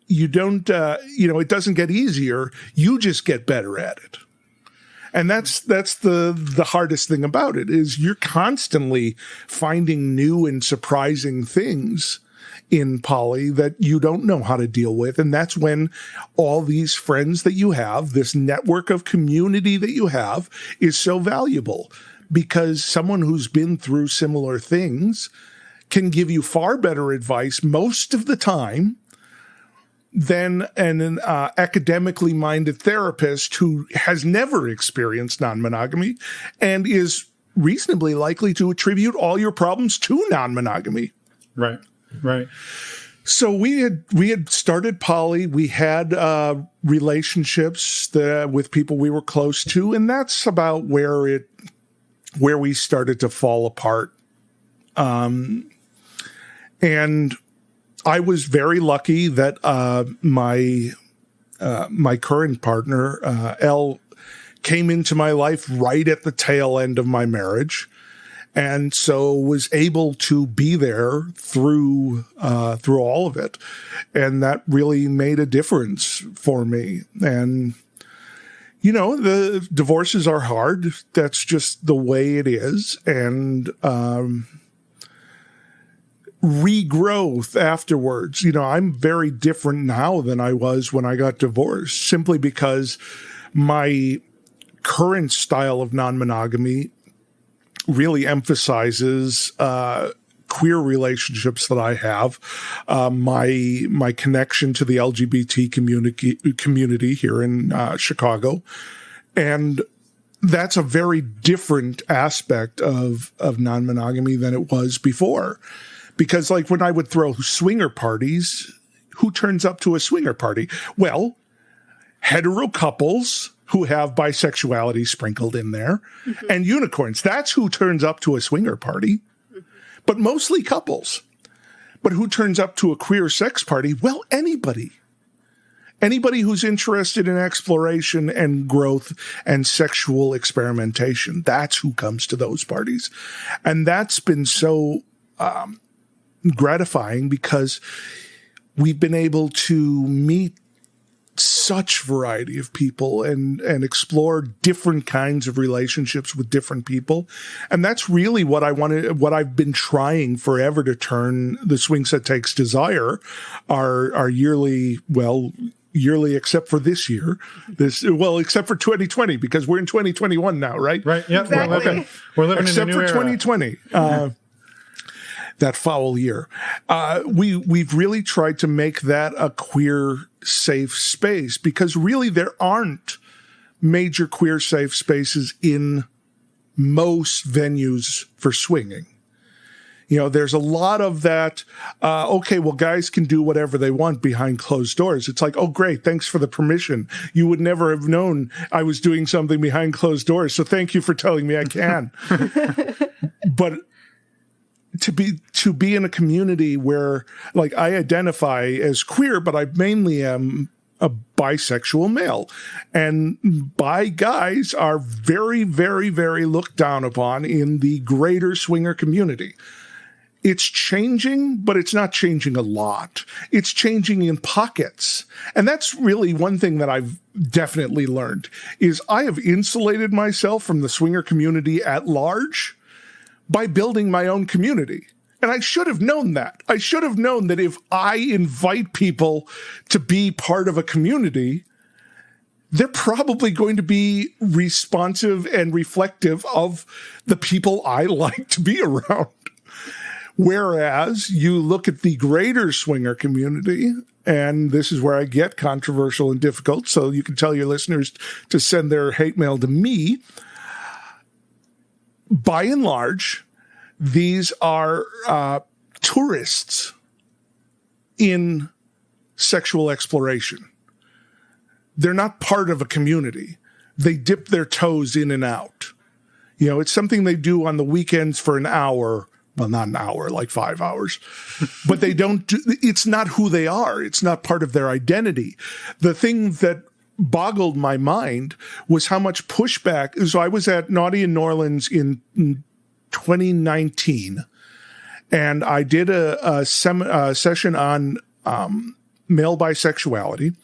don't, it doesn't get easier. You just get better at it. And that's the hardest thing about it, is you're constantly finding new and surprising things in poly that you don't know how to deal with. And that's when all these friends that you have, this network of community that you have, is so valuable, because someone who's been through similar things can give you far better advice most of the time than an academically minded therapist who has never experienced non-monogamy and is reasonably likely to attribute all your problems to non-monogamy. Right. So we had started poly. We had relationships with people we were close to, and that's about where we started to fall apart. And I was very lucky that my current partner, Elle, came into my life right at the tail end of my marriage, and so was able to be there through all of it, and that really made a difference for me. And the divorces are hard. That's just the way it is, and regrowth afterwards. I'm very different now than I was when I got divorced, simply because my current style of non-monogamy really emphasizes queer relationships that I have, my connection to the LGBT community here in Chicago, and that's a very different aspect of non-monogamy than it was before. Because like when I would throw swinger parties, who turns up to a swinger party? Well, hetero couples who have bisexuality sprinkled in there, mm-hmm. and unicorns. That's who turns up to a swinger party, mm-hmm. but mostly couples. But who turns up to a queer sex party? Well, anybody. Anybody who's interested in exploration and growth and sexual experimentation. That's who comes to those parties. And that's been so gratifying, because we've been able to meet such variety of people and explore different kinds of relationships with different people. And that's really what I've been trying forever to turn the Swingset Takes Desire, our yearly except for this year, except for 2020, because we're in 2021 now, right? Right. Yeah. Exactly. We're living except in a new for 2020. That foul year. We've really tried to make that a queer safe space, because really there aren't major queer safe spaces in most venues for swinging. There's a lot of that, guys can do whatever they want behind closed doors. It's like, oh, great, thanks for the permission. You would never have known I was doing something behind closed doors, so thank you for telling me I can. But to be in a community where, like, I identify as queer, but I mainly am a bisexual male, and bi guys are very, very, very looked down upon in the greater swinger community. It's changing, but it's not changing a lot. It's changing in pockets. And that's really one thing that I've definitely learned, is I have insulated myself from the swinger community at large by building my own community. And I should have known that. I should have known that if I invite people to be part of a community, they're probably going to be responsive and reflective of the people I like to be around. Whereas you look at the greater swinger community, and this is where I get controversial and difficult, so you can tell your listeners to send their hate mail to me. By and large, these are tourists in sexual exploration. They're not part of a community. They dip their toes in and out. You know, it's something they do on the weekends for an hour. Well, not an hour, like 5 hours. But they don't do, it's not who they are. It's not part of their identity. The thing that boggled my mind was how much pushback. So I was at Naughty in New Orleans in 2019, and I did a session on male bisexuality.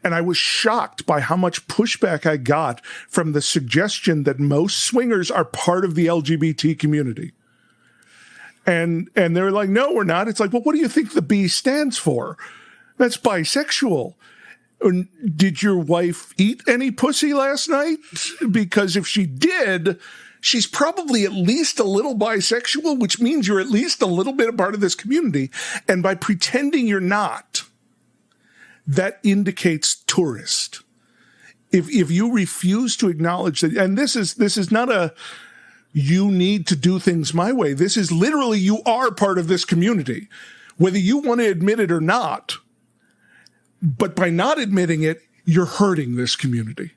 And I was shocked by how much pushback I got from the suggestion that most swingers are part of the LGBT community. And they're like, no, we're not. It's like, well, what do you think the B stands for? That's bisexual. Did your wife eat any pussy last night? Because if she did, she's probably at least a little bisexual, which means you're at least a little bit a part of this community. And by pretending you're not, that indicates tourist. If you refuse to acknowledge that, and this is not a you need to do things my way. This is literally you are part of this community, whether you want to admit it or not. But by not admitting it, you're hurting this community.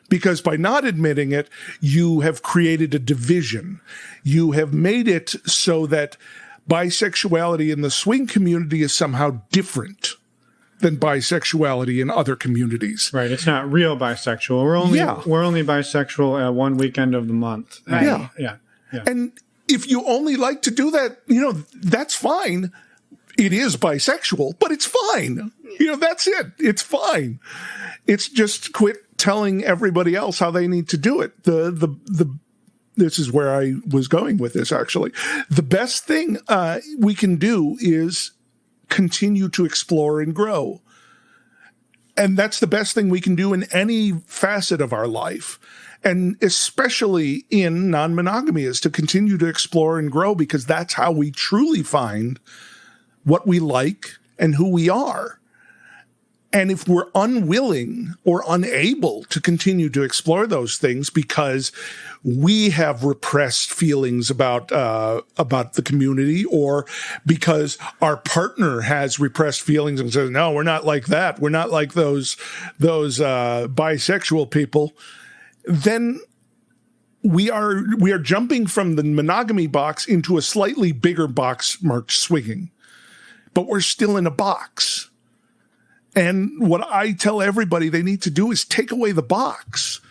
Because by not admitting it, you have created a division. You have made it so that bisexuality in the swing community is somehow different than bisexuality in other communities. Right. It's not real bisexual. We're only bisexual at one weekend of the month. Right. Yeah. And if you only like to do that, that's fine. It is bisexual, but it's fine. That's it. It's fine. It's just quit telling everybody else how they need to do it. This is where I was going with this, actually. The best thing we can do is continue to explore and grow. And that's the best thing we can do in any facet of our life. And especially in non-monogamy, is to continue to explore and grow, because that's how we truly find what we like and who we are. And if we're unwilling or unable to continue to explore those things because we have repressed feelings about the community, or because our partner has repressed feelings and says, no, we're not like that. We're not like those bisexual people. Then we are jumping from the monogamy box into a slightly bigger box marked swinging, but we're still in a box. And what I tell everybody they need to do is take away the box.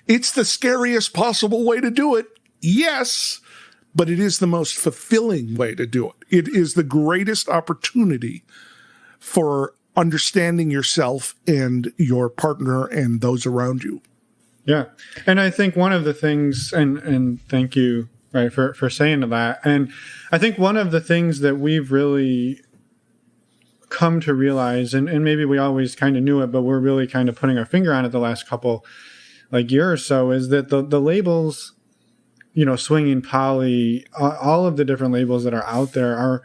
It's the scariest possible way to do it. Yes, but it is the most fulfilling way to do it. It is the greatest opportunity for understanding yourself and your partner and those around you. Yeah. And I think one of the things, and thank you, right, for saying that. And I think one of the things that we've really come to realize, and maybe we always kind of knew it, but we're really kind of putting our finger on it the last couple year or so, is that the labels, swinging, poly, all of the different labels that are out there are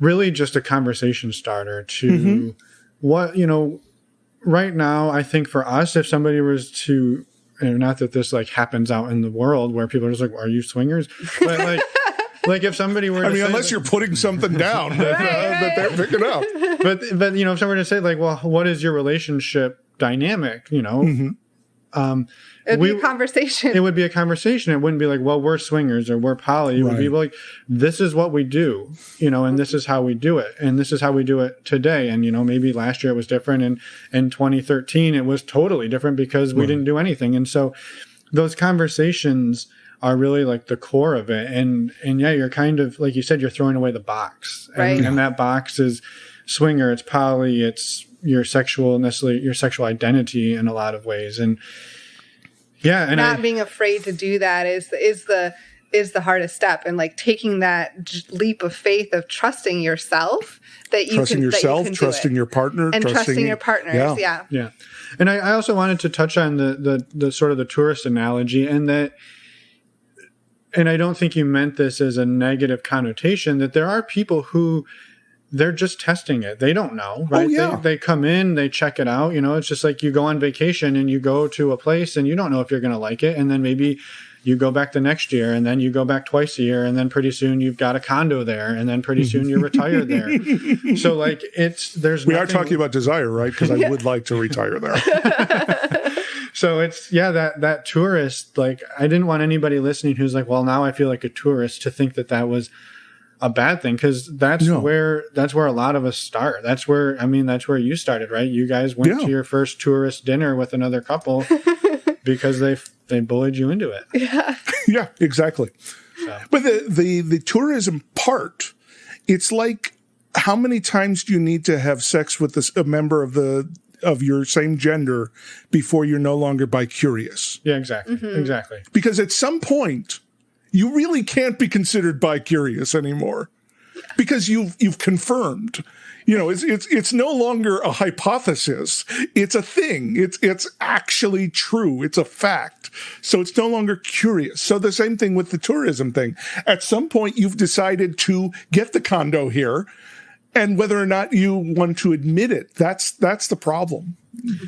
really just a conversation starter to what, right now. I think for us, if somebody was to, and not that this happens out in the world where people are just like, are you swingers? But like if somebody were to say, unless you're putting something down that they're picking up. But if someone were to say well, what is your relationship dynamic? It'd be a conversation. It would be a conversation. It wouldn't be like, well, we're swingers or we're poly. It would be like, this is what we do, and this is how we do it. And this is how we do it today. And, maybe last year it was different. And in 2013, it was totally different because we didn't do anything. And so those conversations are really the core of it. And yeah, you're kind of, like you said, you're throwing away the box. Right. And that box is swinger, it's poly, it's your sexual identity in a lot of ways. And yeah, and not being afraid to do that is is the hardest step, and like taking that leap of faith of trusting yourself that you trusting can, yourself, that you can trusting your partner, and trusting your partners. Yeah. And I also wanted to touch on the sort of the tourist analogy, and that, and I don't think you meant this as a negative connotation, that there are people who they're just testing it. They don't know, right? Oh, yeah. They come in, they check it out. You know, it's just like you go on vacation and you go to a place and you don't know if you're going to like it. And then maybe you go back the next year, and then you go back twice a year, and then pretty soon you've got a condo there, and then pretty soon you're retired there. So like we are talking about desire, right? Because I would like to retire there. So it's, that tourist, like, I didn't want anybody listening who's like, well, now I feel like a tourist, to think that was a bad thing, because that's where a lot of us start. That's where you started, right? You guys went to your first tourist dinner with another couple because they bullied you into it. Yeah, exactly. So. But the tourism part, it's like, how many times do you need to have sex with a member of your same gender before you're no longer bi-curious? Yeah, exactly. Mm-hmm. Exactly. Because at some point, you really can't be considered bi-curious anymore, because you've confirmed. You know, it's no longer a hypothesis. It's a thing. It's actually true. It's a fact. So it's no longer curious. So the same thing with the tourism thing. At some point, you've decided to get the condo here, and whether or not you want to admit it, that's the problem.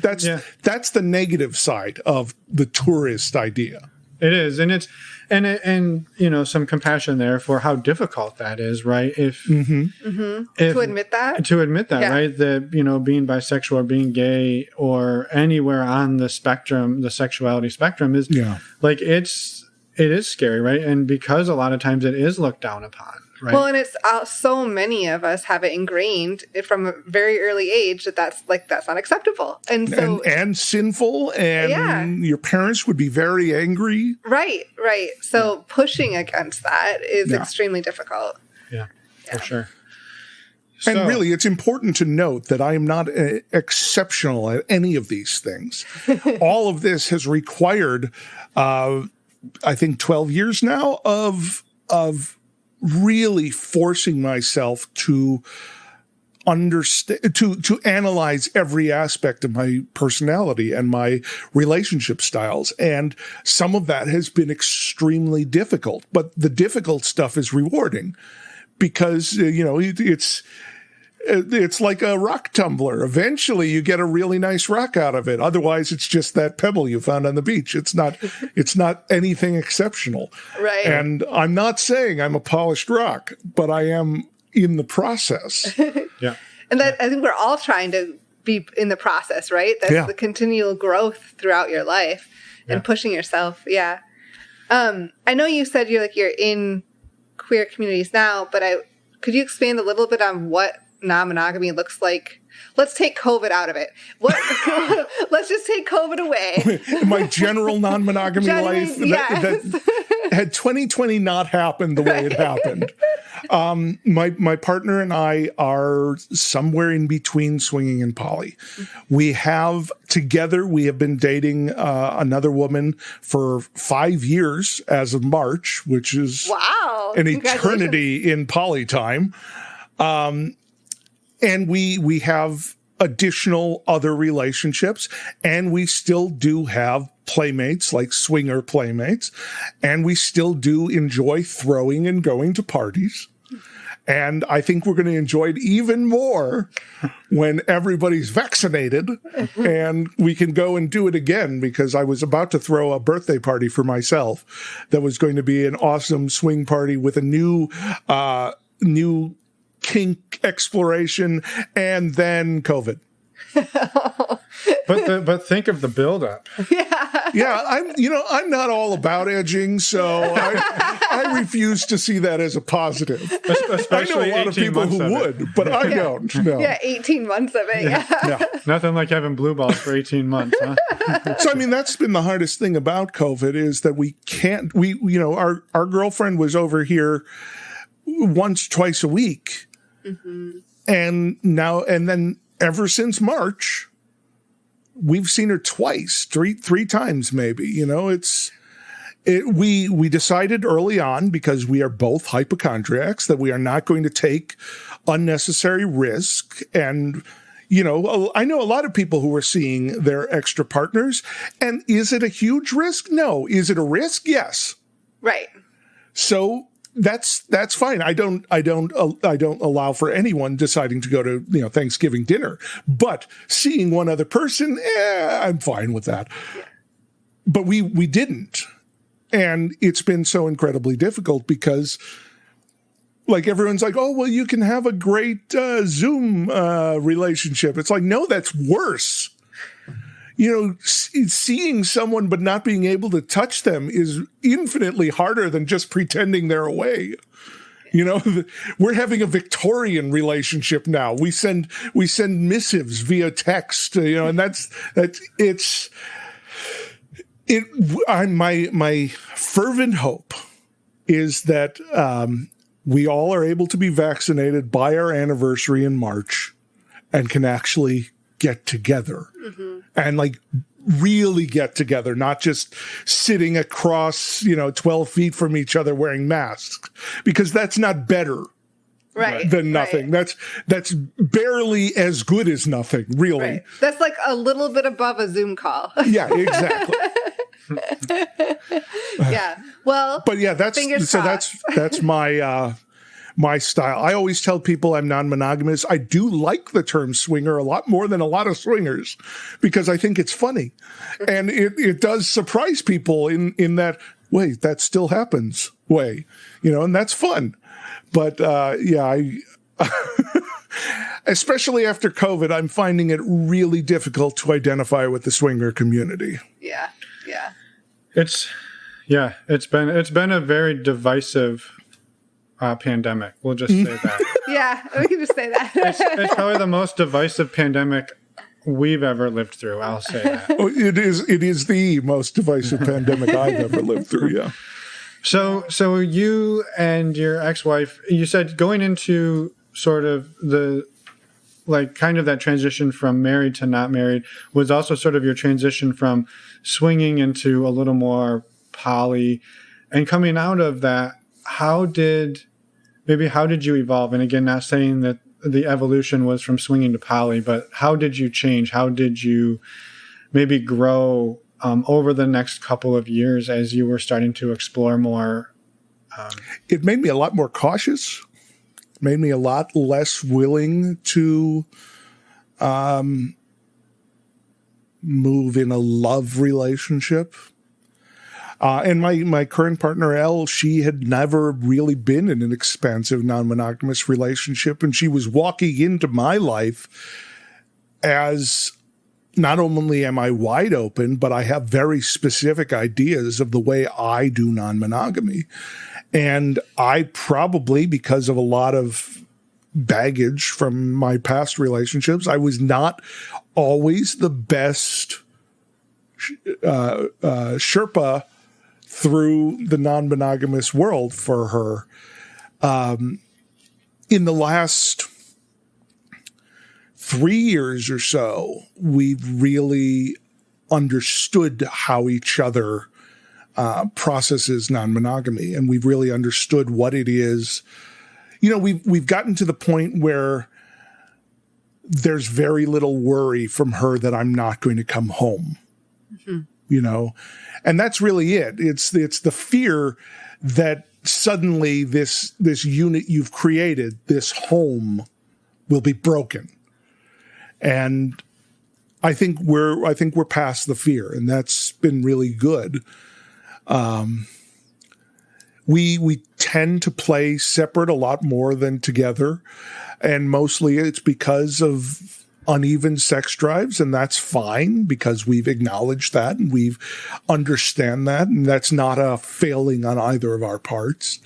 That's the negative side of the tourist idea. It is, and and you know, some compassion there for how difficult that is, right? If to admit that, right? That, you know, being bisexual or being gay or anywhere on the spectrum, the sexuality spectrum, is like, it is scary, right? And because a lot of times it is looked down upon. Right. Well, and it's so many of us have it ingrained from a very early age that's not acceptable, and so and sinful, and your parents would be very angry. Right. So pushing against that is extremely difficult. Yeah, for sure. And really, it's important to note that I am not exceptional at any of these things. All of this has required, I think, 12 years now of really forcing myself to understand, to analyze every aspect of my personality and my relationship styles. And some of that has been extremely difficult, but the difficult stuff is rewarding, because, you know, it's like a rock tumbler. Eventually you get a really nice rock out of it. Otherwise it's just that pebble you found on the beach. It's not anything exceptional. Right. And I'm not saying I'm a polished rock, but I am in the process. Yeah. And that, I think we're all trying to be in the process, right? That's the continual growth throughout your life and pushing yourself. Yeah. I know you said you're in queer communities now, but could you expand a little bit on what non-monogamy looks like? Let's take COVID out of it. Let's just take COVID away. My general non-monogamy life, that had 2020 not happened the way it happened. My partner and I are somewhere in between swinging and poly. We have been dating another woman for 5 years as of March, which is an eternity in poly time. And we have additional other relationships, and we still do have playmates, like swinger playmates, and we still do enjoy throwing and going to parties. And I think we're going to enjoy it even more when everybody's vaccinated and we can go and do it again, because I was about to throw a birthday party for myself that was going to be an awesome swing party with a new kink exploration, and then COVID. But think of the buildup. Yeah, I'm not all about edging, so I refuse to see that as a positive. Especially I know a lot of people who would, but I don't. No. Yeah, 18 months of it. Yeah. Nothing like having blue balls for 18 months, huh? So, I mean, that's been the hardest thing about COVID, is that our girlfriend was over here once, twice a week. Mm-hmm. And then ever since March, we've seen her twice, three times maybe. You know, it's We decided early on, because we are both hypochondriacs, that we are not going to take unnecessary risk. And, I know a lot of people who are seeing their extra partners. And is it a huge risk? No. Is it a risk? Yes. Right. So that's fine. I don't allow for anyone deciding to go to, Thanksgiving dinner, but seeing one other person, I'm fine with that. Yeah. But we didn't. And it's been so incredibly difficult because, like, everyone's like, oh, well, you can have a great Zoom relationship. It's like, no, that's worse. Seeing someone but not being able to touch them is infinitely harder than just pretending they're away. We're having a Victorian relationship now. We send missives via text, and my fervent hope is that we all are able to be vaccinated by our anniversary in March and can actually get together and really get together, not just sitting across, 12 feet from each other wearing masks, because that's not better than nothing. Right. That's barely as good as nothing, really. Right. That's like a little bit above a Zoom call. Yeah, exactly. Yeah. Well, but yeah, that's my style. I always tell people I'm non-monogamous. I do like the term swinger a lot more than a lot of swingers because I think it's funny. And it does surprise people in that, wait, that still happens way, and that's fun. But especially after COVID, I'm finding it really difficult to identify with the swinger community. Yeah. Yeah. It's been a very divisive pandemic. We'll just say that. Yeah, we can just say that. It's probably the most divisive pandemic we've ever lived through. I'll say that. Oh, it is the most divisive pandemic I've ever lived through. Yeah. So you and your ex-wife, you said going into sort of the kind of that transition from married to not married was also sort of your transition from swinging into a little more poly, and coming out of that, how did you evolve? And again, not saying that the evolution was from swinging to poly, but how did you change? How did you maybe grow over the next couple of years as you were starting to explore more? It made me a lot more cautious, made me a lot less willing to move in a love relationship. And my current partner, Elle, she had never really been in an expansive non-monogamous relationship. And she was walking into my life as not only am I wide open, but I have very specific ideas of the way I do non-monogamy. And I probably, because of a lot of baggage from my past relationships, I was not always the best Sherpa through the non-monogamous world for her. In the last 3 years or so, we've really understood how each other processes non-monogamy, and we've really understood what it is. We've gotten to the point where there's very little worry from her that I'm not going to come home. Mm-hmm. And that's really it. It's the fear that suddenly this unit you've created, this home, will be broken. And I think we're past the fear, and that's been really good. We tend to play separate a lot more than together, and mostly it's because of uneven sex drives, and that's fine because we've acknowledged that and we've understand that, and that's not a failing on either of our parts.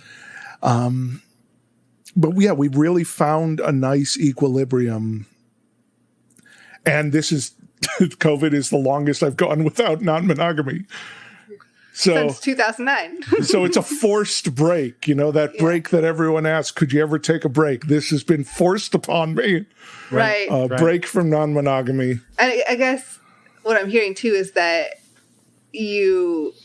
But yeah, we've really found a nice equilibrium, and this is COVID is the longest I've gone without non-monogamy. Since 2009. So it's a forced break, that break that everyone asks, could you ever take a break? This has been forced upon me. Right. Break from non-monogamy. And I guess what I'm hearing too is that you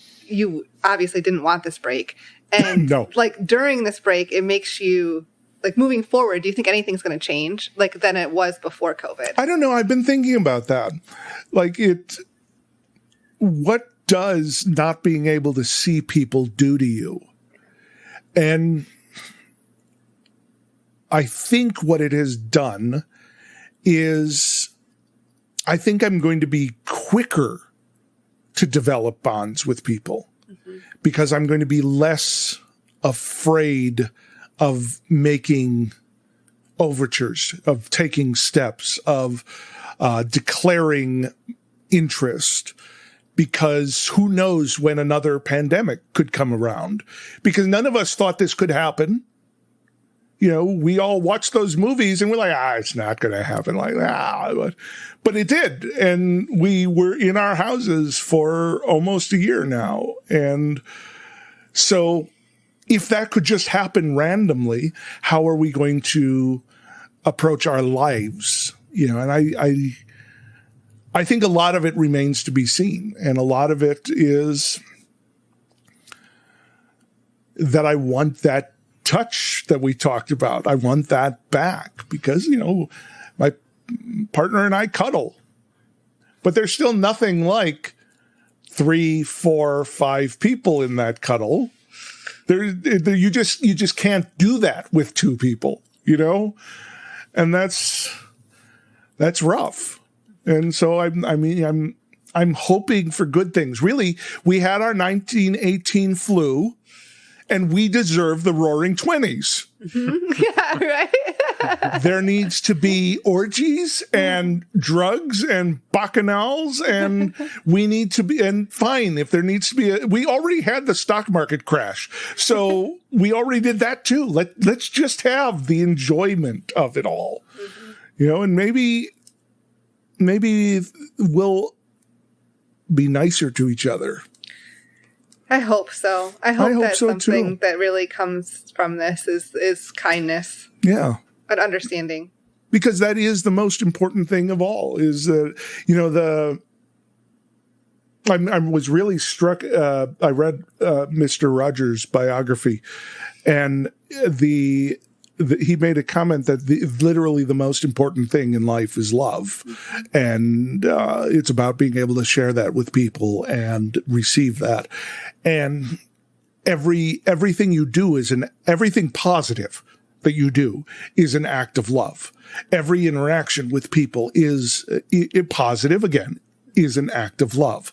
obviously didn't want this break. And No. like during this break, it makes you like moving forward. Do you think anything's going to change like than it was before COVID? I don't know. I've been thinking about that. Like what does not being able to see people do to you? And I think what it has done is I think I'm going to be quicker to develop bonds with people because I'm going to be less afraid of making overtures, of taking steps, of declaring interest, because who knows when another pandemic could come around, because none of us thought this could happen. You know, we all watched those movies and we're like, it's not going to happen like that. But it did. And we were in our houses for almost a year now. And so if that could just happen randomly, how are we going to approach our lives? You know, and I think a lot of it remains to be seen. And a lot of it is that I want that touch that we talked about. I want that back because, you know, my partner and I cuddle, but there's still nothing like 3, 4, 5 people in that cuddle. You just can't do that with 2 people, you know, and that's rough. And so I'm hoping for good things. Really, we had our 1918 flu. And we deserve the roaring 20s. Yeah, right? There needs to be orgies and drugs and bacchanals, and we need to be, and fine, if there needs to be we already had the stock market crash. So we already did that too. Let's just have the enjoyment of it all. You know, and maybe we'll be nicer to each other. I hope so. I hope that so something too. that really comes from this is kindness. Yeah. And understanding. Because that is the most important thing of all is that, you know, I was really struck. I read Mr. Rogers' biography, and he made a comment that literally the most important thing in life is love. And it's about being able to share that with people and receive that. And everything you do everything positive that you do is an act of love. Every interaction with people is positive, again, is an act of love.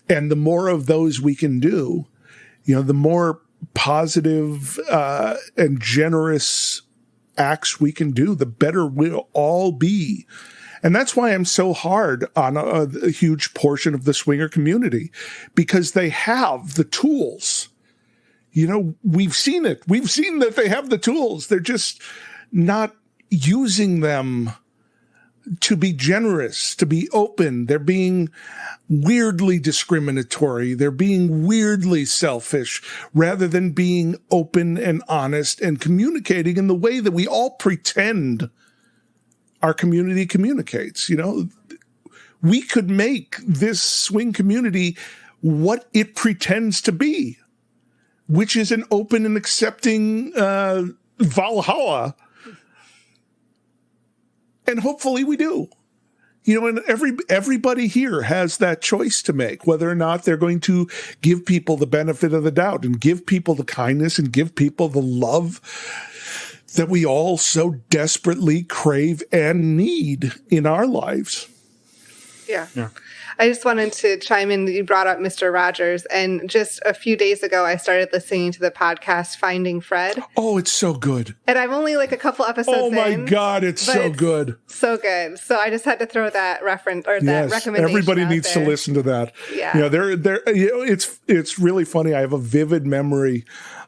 And the more of those we can do, you know, the more positive and generous acts we can do, the better we'll all be. And that's why I'm so hard on a huge portion of the swinger community, because they have the tools. You know, we've seen it. We've seen that they have the tools. They're just not using them to be generous, to be open. They're being weirdly discriminatory. They're being weirdly selfish rather than being open and honest and communicating in the way that we all pretend our community communicates. You know, we could make this swing community what it pretends to be, which is an open and accepting Valhalla. And hopefully we do. You know, and everybody here has that choice to make, whether or not they're going to give people the benefit of the doubt and give people the kindness and give people the love that we all so desperately crave and need in our lives. Yeah. I just wanted to chime in. You brought up Mr. Rogers, and just a few days ago, I started listening to the podcast Finding Fred. Oh, it's so good. And I'm only like a couple episodes in. Oh my God, it's so good. So good. So I just had to throw that reference or that recommendation. Everybody needs to listen to that. Yeah. You know, you know, it's really funny. I have a vivid memory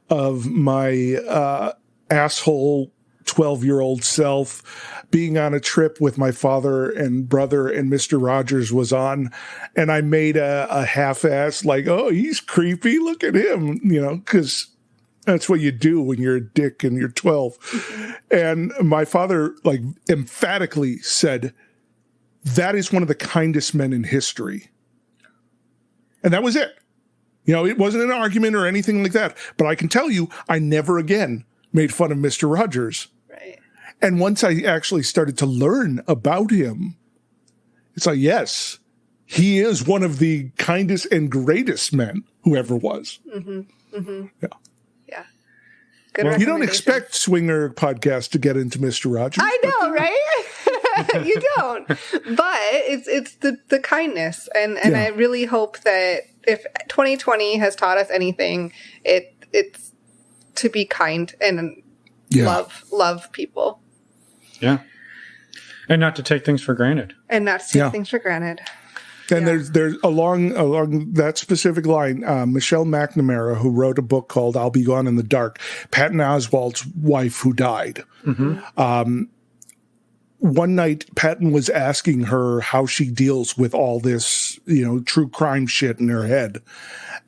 of my asshole 12-year-old self being on a trip with my father and brother, and Mr. Rogers was on, and I made a half-ass like, oh, he's creepy, look at him, you know, because that's what you do when you're a dick and you're 12. And my father like emphatically said, that is one of the kindest men in history. And that was it. It wasn't an argument or anything like that. But I can tell you, I never again made fun of Mr. Rogers. Right. And once I actually started to learn about him, it's like, yes, he is one of the kindest and greatest men who ever was. Mm-hmm. Mm-hmm. Yeah. Yeah. Good Well, you don't expect Swinger podcast to get into Mr. Rogers. I know, right? You don't. But it's the kindness. And I really hope that if 2020 has taught us anything, it's to be kind and love people. Yeah. And not to take things for granted. And not to take things for granted. And there's along that specific line, Michelle McNamara, who wrote a book called I'll Be Gone in the Dark, Patton Oswalt's wife who died. Mm-hmm. One night, Patton was asking her how she deals with all this, true crime shit in her head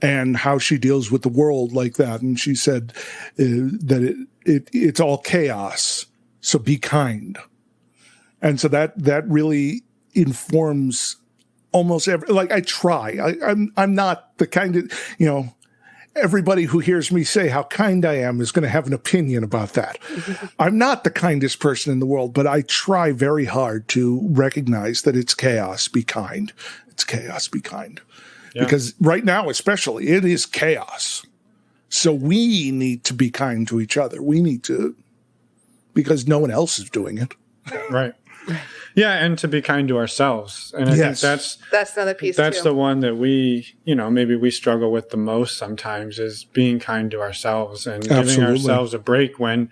and how she deals with the world like that. And she said that it's all chaos. So be kind. And so that really informs almost I try. I'm not the kind of, everybody who hears me say how kind I am is going to have an opinion about that. I'm not the kindest person in the world, but I try very hard to recognize that it's chaos. Be kind. It's chaos. Be kind. Yeah. Because right now, especially, it is chaos. So we need to be kind to each other. We need to, because no one else is doing it. Right. Yeah, and to be kind to ourselves. And I think that's another piece. That's the one that we, maybe we struggle with the most sometimes, is being kind to ourselves and giving ourselves a break when,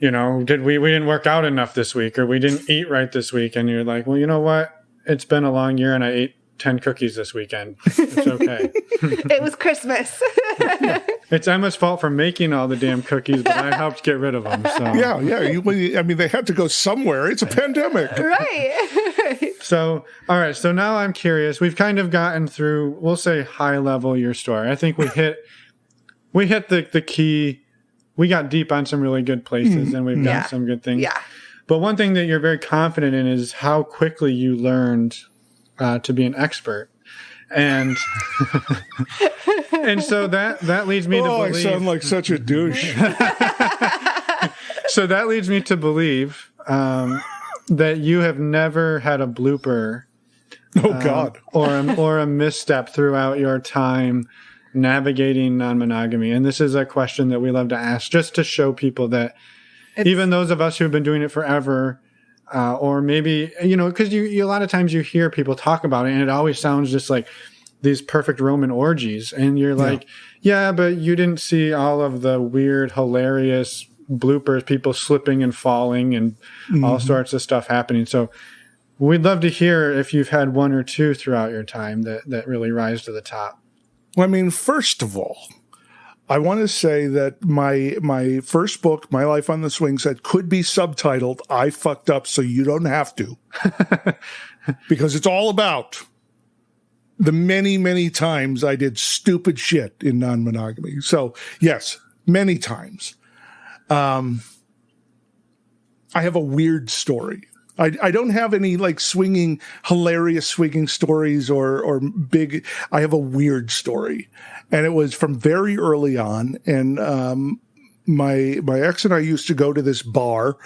we didn't work out enough this week or we didn't eat right this week. And you're like, well, you know what? It's been a long year and I ate 10 cookies this weekend. It's okay. It was Christmas. It's Emma's fault for making all the damn cookies, but I helped get rid of them. So. Yeah. They had to go somewhere. It's a pandemic. Right. So, all right. So now I'm curious. We've kind of gotten through, we'll say high level your story. I think we hit the key. We got deep on some really good places and we've done some good things. Yeah. But one thing that you're very confident in is how quickly you learned to be an expert. And and so that leads me to believe. I sound like such a douche. So that leads me to believe that you have never had a blooper. Oh God. Or a misstep throughout your time navigating non-monogamy. And this is a question that we love to ask just to show people that even those of us who have been doing it forever, or maybe, because you a lot of times you hear people talk about it and it always sounds just like these perfect Roman orgies. And you're like, yeah, but you didn't see all of the weird, hilarious bloopers, people slipping and falling and all sorts of stuff happening. So we'd love to hear if you've had one or two throughout your time that really rise to the top. Well, first of all, I want to say that my first book, My Life on the Swingset, could be subtitled, I Fucked Up So You Don't Have to. Because it's all about the many, many times I did stupid shit in non-monogamy. So, yes, many times. I have a weird story. I don't have any hilarious swinging stories or big. I have a weird story. And it was from very early on. And my ex and I used to go to this bar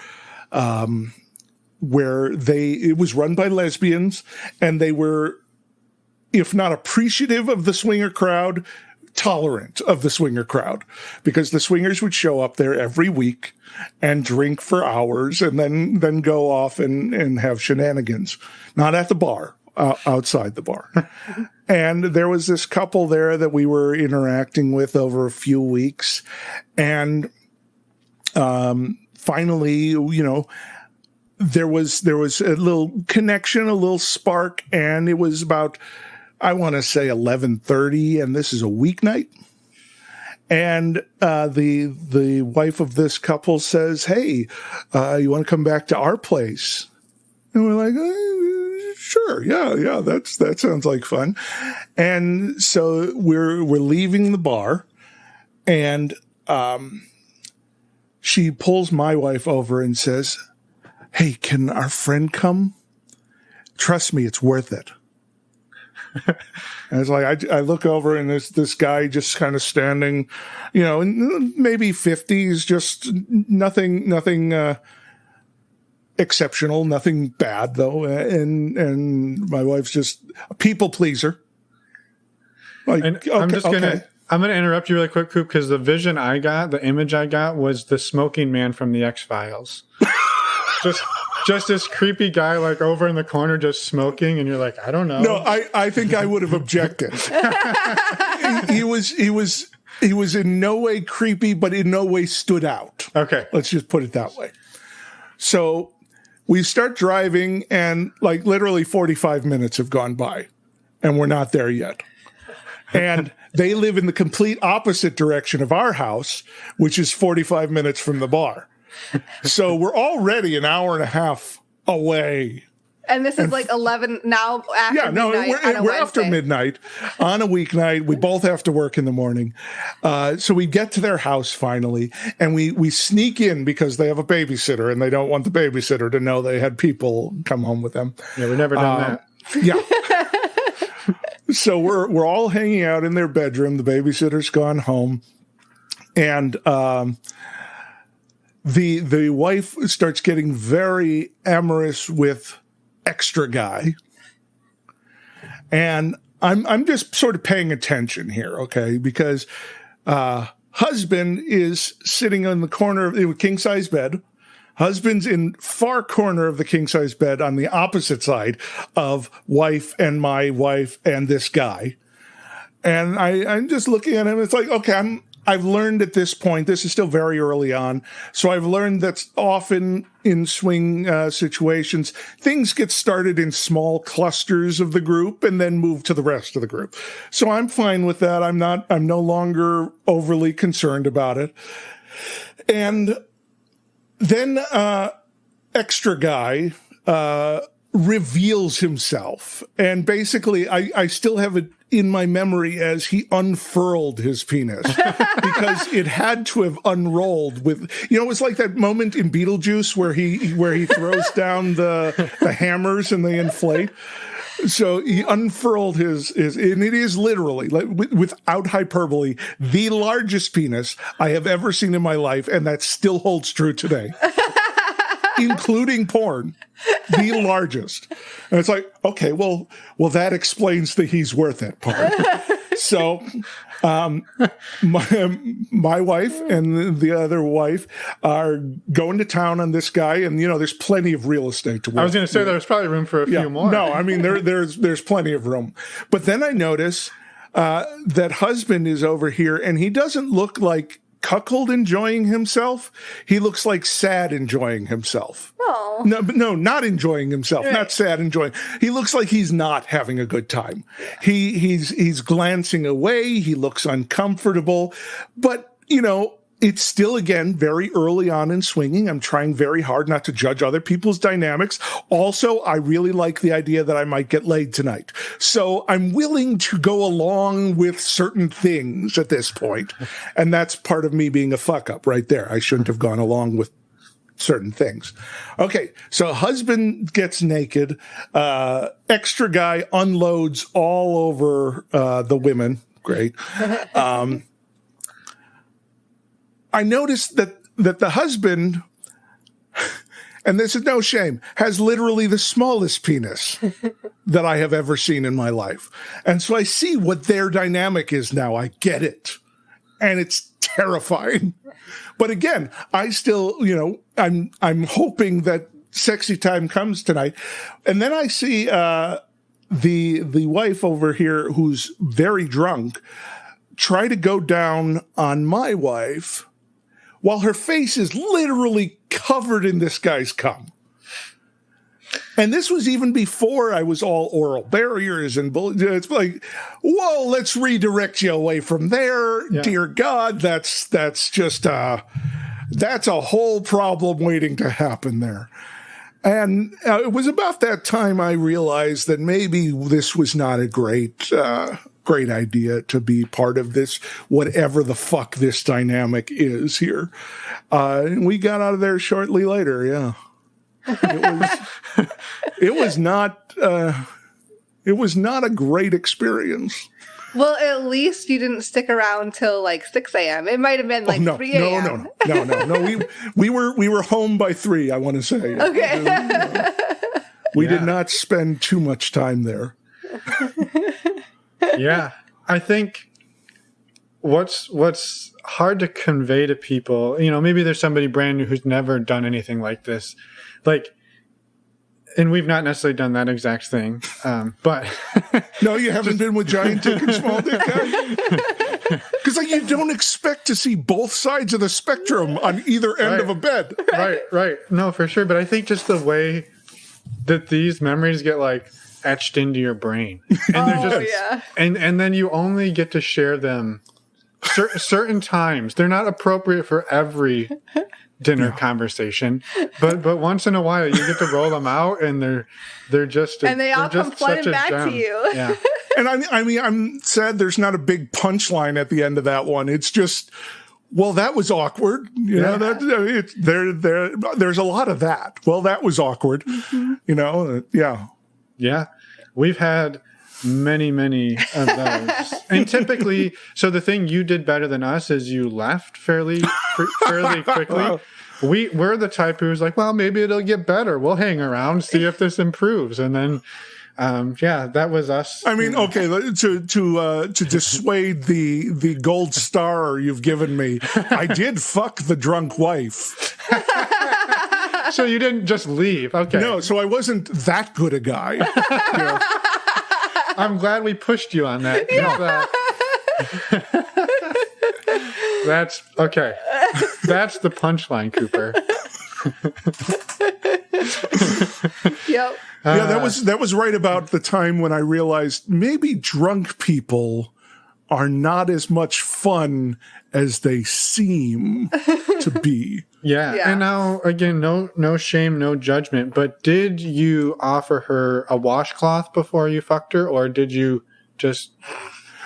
where it was run by lesbians, and they were, if not appreciative of the swinger crowd, tolerant of the swinger crowd, because the swingers would show up there every week and drink for hours and then go off and have shenanigans, not at the bar, outside the bar. And there was this couple there that we were interacting with over a few weeks. And finally, there was a little connection, a little spark, and it was about, I want to say 11:30, and this is a weeknight. And the wife of this couple says, "Hey, you want to come back to our place?" And we're like, "Sure, yeah, that sounds like fun." And so we're leaving the bar, and she pulls my wife over and says, "Hey, can our friend come? Trust me, it's worth it." And it's like, I look over and there's this guy just kind of standing, in maybe 50s, just nothing exceptional, nothing bad though. And my wife's just a people pleaser. Like, and I'm gonna interrupt you really quick, Coop, because the image I got was the smoking man from the X-Files. just this creepy guy like over in the corner just smoking, and you're like, I don't know. No, I think I would have objected. He was in no way creepy, but in no way stood out. Okay. Let's just put it that way. So we start driving, and like literally 45 minutes have gone by, and we're not there yet. And they live in the complete opposite direction of our house, which is 45 minutes from the bar. So we're already an hour and a half away. And this is like 11 now after midnight. We're after midnight on a weeknight. We both have to work in the morning. So we get to their house finally, and we sneak in because they have a babysitter, and they don't want the babysitter to know they had people come home with them. Yeah, we've never done that. Yeah. So we're all hanging out in their bedroom. The babysitter's gone home, and the wife starts getting very amorous with extra guy, and I'm just sort of paying attention here, okay? Because husband is sitting in the corner of the king size bed. Husband's in far corner of the king-size bed on the opposite side of wife and my wife and this guy. And I'm just looking at him. It's like, okay, I've learned at this point, this is still very early on, so I've learned that often in swing situations, things get started in small clusters of the group and then move to the rest of the group. So I'm fine with that. I'm no longer overly concerned about it. And then extra guy reveals himself. And basically, I still have it in my memory as he unfurled his penis because it had to have unrolled with, it was like that moment in Beetlejuice where he throws down the hammers and they inflate. So he unfurled his, and it is literally, like, without hyperbole, the largest penis I have ever seen in my life, and that still holds true today, including porn, the largest. And it's like, okay, well, that explains the he's worth it part. So my wife and the other wife are going to town on this guy, and there's plenty of real estate to work. I was going to say there's probably room for a few more. No, I mean there's plenty of room. But then I notice that husband is over here, and he doesn't look like cuckold enjoying himself. He looks like sad enjoying himself. Oh. No, not enjoying himself. Right. Not sad enjoying. He looks like he's not having a good time. He's glancing away. He looks uncomfortable. But, it's still, again, very early on in swinging. I'm trying very hard not to judge other people's dynamics. Also, I really like the idea that I might get laid tonight. So I'm willing to go along with certain things at this point. And that's part of me being a fuck up right there. I shouldn't have gone along with certain things. Okay, so husband gets naked. Extra guy unloads all over the women. Great. I noticed that the husband, and this is no shame, has literally the smallest penis that I have ever seen in my life. And so I see what their dynamic is now. I get it. And it's terrifying. But again, I still, I'm hoping that sexy time comes tonight. And then I see the wife over here who's very drunk try to go down on my wife while her face is literally covered in this guy's cum. And this was even before I was all oral barriers and it's like, whoa, let's redirect you away from there. Yeah. Dear God, that's just that's a whole problem waiting to happen there. And it was about that time I realized that maybe this was not a great idea to be part of this, whatever the fuck this dynamic is here. And we got out of there shortly later. Yeah. It was not It was not a great experience. Well, at least you didn't stick around till like 6 a.m. It might have been like 3 a.m. No. We were home by 3, I want to say. Okay. We did not spend too much time there. Yeah. I think what's hard to convey to people, maybe there's somebody brand new who's never done anything like this. Like, and we've not necessarily done that exact thing, but... No, you haven't been with giant dick and small dick guy? Because you don't expect to see both sides of the spectrum on either end of a bed. Right. No, for sure. But I think just the way that these memories get etched into your brain. And and then you only get to share them certain times. They're not appropriate for every dinner conversation, but once in a while you get to roll them out, and they're just and they all come flooding back to you. Yeah. And I'm sad there's not a big punchline at the end of that one. It's just, well, that was awkward. There's a lot of that. Well, that was awkward. Yeah. Yeah. We've had many of those. And typically, so the thing you did better than us is you left fairly quickly. We're the type who's like, well, maybe it'll get better. We'll hang around, see if this improves. And then, that was us. I mean, okay, to dissuade the gold star you've given me, I did fuck the drunk wife. So you didn't just leave. Okay. No, so I wasn't that good a guy. I'm glad we pushed you on that. Yeah. That's okay. That's the punchline, Cooper. Yep. Yeah, that was right about the time when I realized maybe drunk people are not as much fun as they seem to be. Yeah. And now, again, no shame, no judgment. But did you offer her a washcloth before you fucked her, or did you just...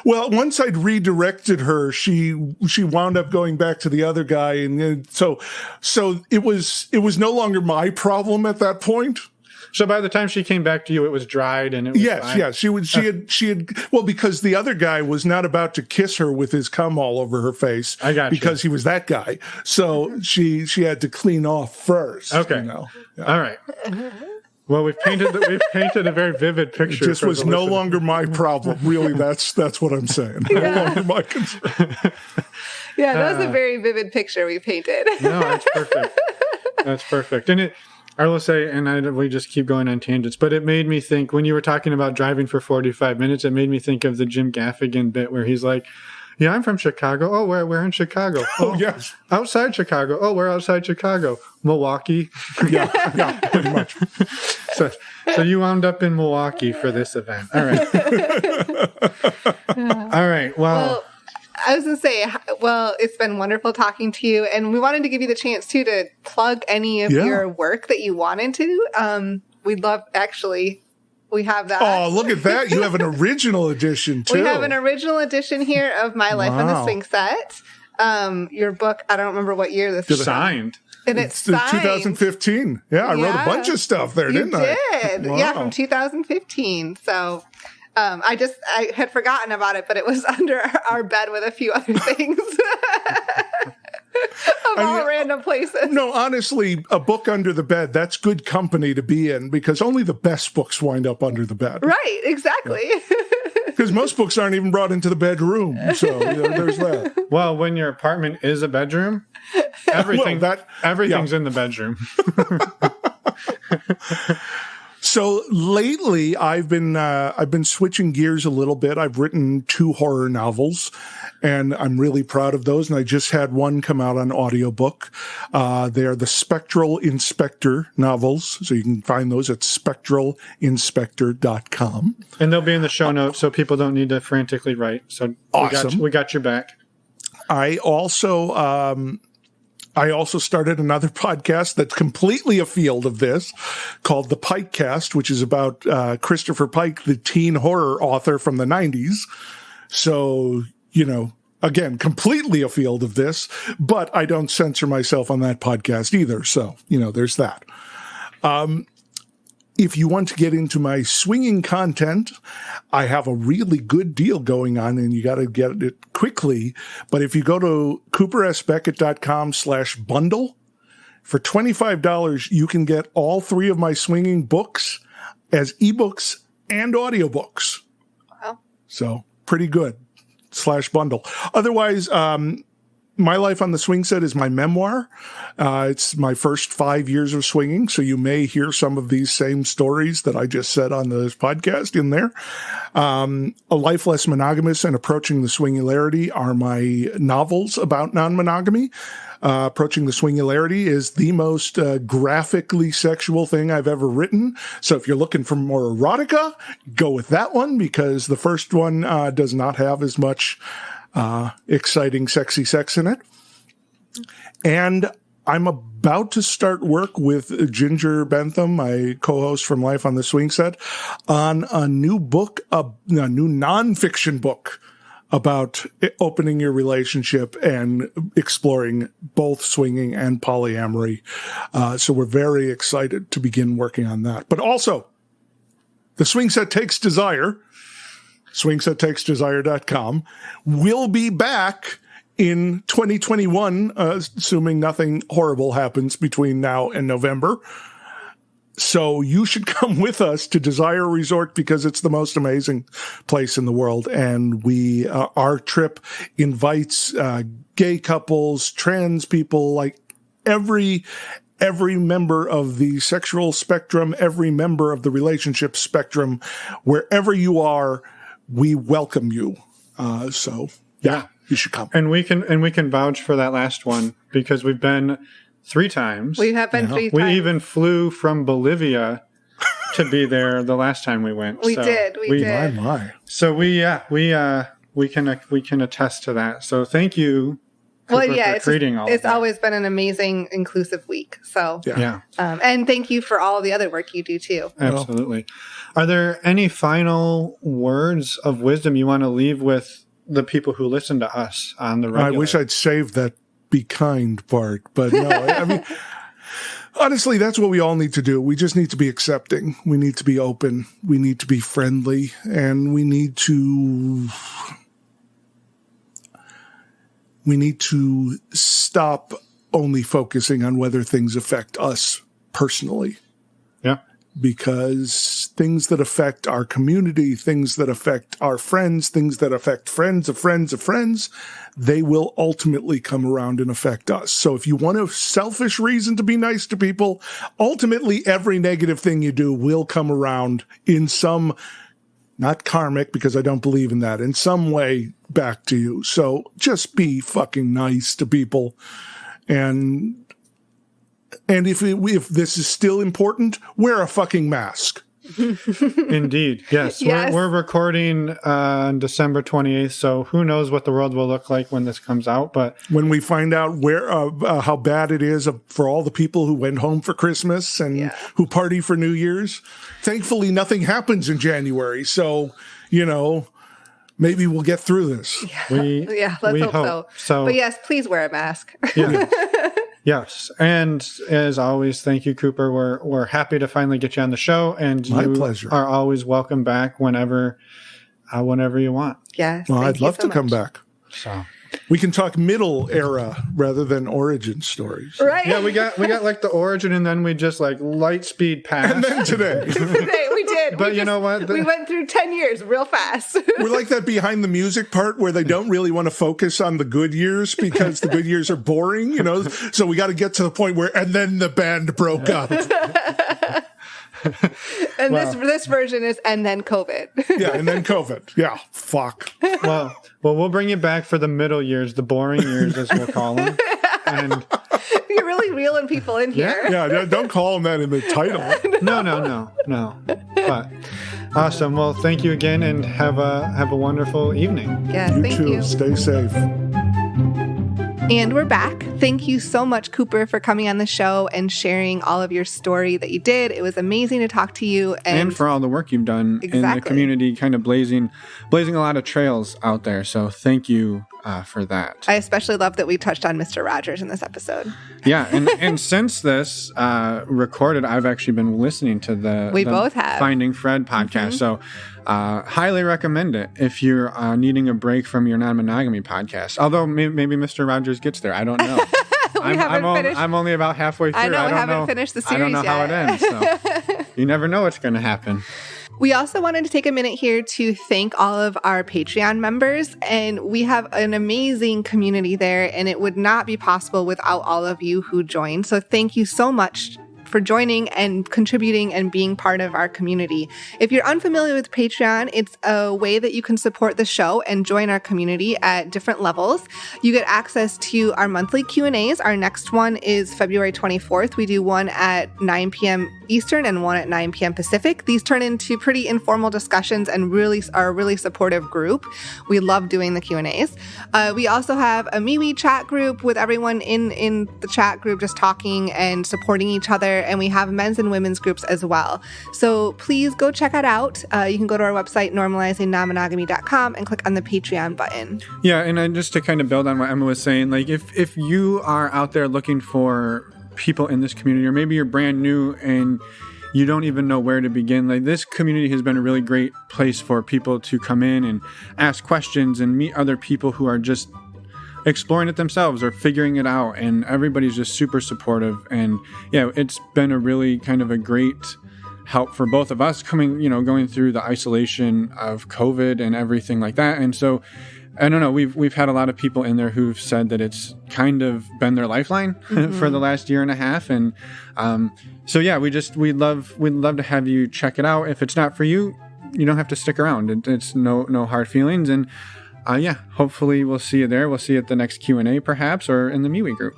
Well, once I'd redirected her, she wound up going back to the other guy, and so it was no longer my problem at that point. So by the time she came back to you, it was dried and it was fine? Yes. She had well, because the other guy was not about to kiss her with his cum all over her face. I got because he was that guy. So she had to clean off first. Okay. Yeah. All right. Well, we've painted a very vivid picture. It just was no longer my problem. Really, that's what I'm saying. No longer my concern. Yeah, that was a very vivid picture we painted. No, that's perfect. That's perfect. And I will say, we just keep going on tangents, but it made me think, when you were talking about driving for 45 minutes, it made me think of the Jim Gaffigan bit where he's like, yeah, I'm from Chicago. Oh, we're in Chicago. Oh, yes. Outside Chicago. Oh, we're outside Chicago. Milwaukee. Yeah, pretty much. So you wound up in Milwaukee for this event. All right. All right. Well, I was going to say, it's been wonderful talking to you. And we wanted to give you the chance, too, to plug any of your work that you wanted to. We'd love, actually, we have that. Oh, look at that. You have an original edition, too. We have an original edition here of My Life on the Swingset. Your book, I don't remember what year this is. Signed. And it's signed. 2015. Yeah, I wrote a bunch of stuff there, didn't I? You did. Wow. Yeah, from 2015. So... I had forgotten about it, but it was under our bed with a few other things random places. No, honestly, a book under the bed, that's good company to be in, because only the best books wind up under the bed. Right, exactly. Because most books aren't even brought into the bedroom. So there's that. Well, when your apartment is a bedroom, everything's in the bedroom. So lately, I've been switching gears a little bit. I've written 2 horror novels, and I'm really proud of those. And I just had one come out on audiobook. They are the Spectral Inspector novels, so you can find those at spectralinspector.com. And they'll be in the show notes, so people don't need to frantically write. So awesome. We got your back. I also started another podcast that's completely afield of this, called The Pikecast, which is about Christopher Pike, the teen horror author from the 90s. So, again, completely afield of this, but I don't censor myself on that podcast either. So, there's that. if you want to get into my swinging content, I have a really good deal going on, and you got to get it quickly. But if you go to coopersbeckett.com/bundle, for $25, you can get all 3 of my swinging books as ebooks and audiobooks. Wow. So pretty good /bundle. Otherwise, My Life on the Swing Set is my memoir. It's my first 5 years of swinging, so you may hear some of these same stories that I just said on this podcast in there. A Life Less Monogamous and Approaching the Swingularity are my novels about non-monogamy. Approaching the Swingularity is the most graphically sexual thing I've ever written. So if you're looking for more erotica, go with that one, because the first one does not have as much exciting, sexy sex in it. And I'm about to start work with Ginger Bentham, my co-host from Life on the Swing Set, on a new book, a new nonfiction book about opening your relationship and exploring both swinging and polyamory. So we're very excited to begin working on that. But also, the Swing Set Takes Desire, swingsettakesdesire.com, will be back in 2021, assuming nothing horrible happens between now and November. So you should come with us to Desire Resort, because it's the most amazing place in the world. And our trip invites gay couples, trans people, like every member of the sexual spectrum, every member of the relationship spectrum. Wherever you are, we welcome you. So yeah, you should come. And we can vouch for that last one, because we've been 3 times. We have been 3 times. We even flew from Bolivia to be there the last time we went. We did. My. So we can attest to that. So thank you. Well, yeah, it's always been an amazing, inclusive week. So, yeah. And thank you for all the other work you do too. Absolutely. Are there any final words of wisdom you want to leave with the people who listen to us on the regular? I wish I'd saved that be kind part, but no, I mean, honestly, that's what we all need to do. We just need to be accepting. We need to be open. We need to be friendly, and we need to stop only focusing on whether things affect us personally. Yeah. Because things that affect our community, things that affect our friends, things that affect friends of friends of friends, they will ultimately come around and affect us. So if you want a selfish reason to be nice to people, ultimately every negative thing you do will come around in some, not karmic, because I don't believe in that, in some way back to you. So just be fucking nice to people. And if this is still important, wear a fucking mask. Indeed. Yes. We're recording on December 28th, so who knows what the world will look like when this comes out. But when we find out how bad it is for all the people who went home for Christmas and who party for New Year's, thankfully nothing happens in January. So, maybe we'll get through this. Let's hope so. But yes, please wear a mask. Yeah. Yes. And as always, thank you, Cooper. We're happy to finally get you on the show, and my pleasure. Are always welcome back whenever you want. Yes. Well, I'd love to come back. So we can talk middle era rather than origin stories. Right. Yeah, we got like the origin, and then we just like light speed past. And then today we did. But you know what? We went through 10 years real fast. We're like that behind the music part where they don't really want to focus on the good years because the good years are boring, So we got to get to the point where, and then the band broke up. And this version is, and then COVID. Yeah, and then COVID. Yeah, fuck. Well, we'll bring you back for the middle years, the boring years, as we'll call them. And you're really reeling people in here. Yeah, don't call them that in the title. No. But awesome. Well, thank you again, and have a wonderful evening. Yeah, thank you. Stay safe. And we're back. Thank you so much, Cooper, for coming on the show and sharing all of your story that you did. It was amazing to talk to you. And for all the work you've done in the community, kind of blazing a lot of trails out there. So thank you for that. I especially love that we touched on Mr. Rogers in this episode. Yeah, and since this recorded, I've actually been listening to the both have Finding Fred podcast. So highly recommend it if you're needing a break from your non-monogamy podcast. Although maybe Mr. Rogers gets there. I don't know. I'm only about halfway through. I haven't finished the series yet. I don't know how it ends. So you never know what's going to happen. We also wanted to take a minute here to thank all of our Patreon members, and we have an amazing community there, and it would not be possible without all of you who joined. So thank you so much for joining and contributing and being part of our community. If you're unfamiliar with Patreon, it's a way that you can support the show and join our community at different levels. You get access to our monthly Q&As. Our next one is February 24th. We do one at 9 p.m. Eastern and one at 9 p.m. Pacific. These turn into pretty informal discussions and really are a really supportive group. We love doing the Q&As. We also have a MeWe chat group with everyone in the chat group just talking and supporting each other. And we have men's and women's groups as well. So please go check it out. You can go to our website, normalizingnonmonogamy.com, and click on the Patreon button. Yeah, and just to kind of build on what Emma was saying, like if you are out there looking for people in this community, or maybe you're brand new and you don't even know where to begin, like this community has been a really great place for people to come in and ask questions and meet other people who are just exploring it themselves or figuring it out, and everybody's just super supportive. And yeah, it's been a really kind of a great help for both of us going through the isolation of COVID and everything like that. And so I don't know, we've had a lot of people in there who've said that it's kind of been their lifeline for the last year and a half. And so yeah, we'd love to have you check it out. If it's not for you, you don't have to stick around. It's no hard feelings. And yeah, hopefully we'll see you there. We'll see you at the next Q&A perhaps, or in the MeWe group.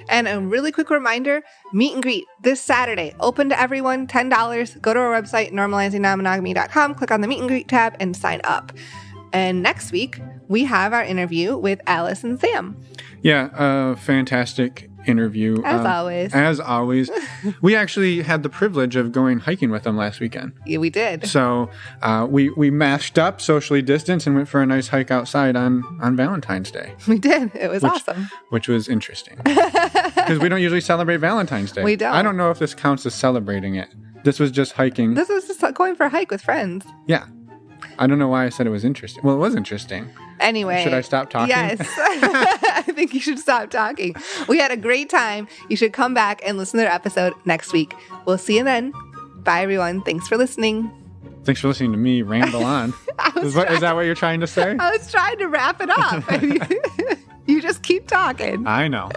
And a really quick reminder, meet and greet this Saturday, open to everyone, $10. Go to our website, normalizingnonmonogamy.com, click on the meet and greet tab and sign up. And next week, we have our interview with Alice and Sam. Yeah, fantastic interview. As always. We actually had the privilege of going hiking with them last weekend. Yeah, we did. So we mashed up, socially distanced, and went for a nice hike outside on Valentine's Day. We did. It was awesome. Which was interesting. Because we don't usually celebrate Valentine's Day. We don't. I don't know if this counts as celebrating it. This was just hiking. This was just going for a hike with friends. Yeah. I don't know why I said it was interesting. Well, it was interesting. Anyway. Should I stop talking? Yes. I think you should stop talking. We had a great time. You should come back and listen to their episode next week. We'll see you then. Bye, everyone. Thanks for listening. Thanks for listening to me ramble on. Is that what you're trying to say? I was trying to wrap it up. You just keep talking. I know.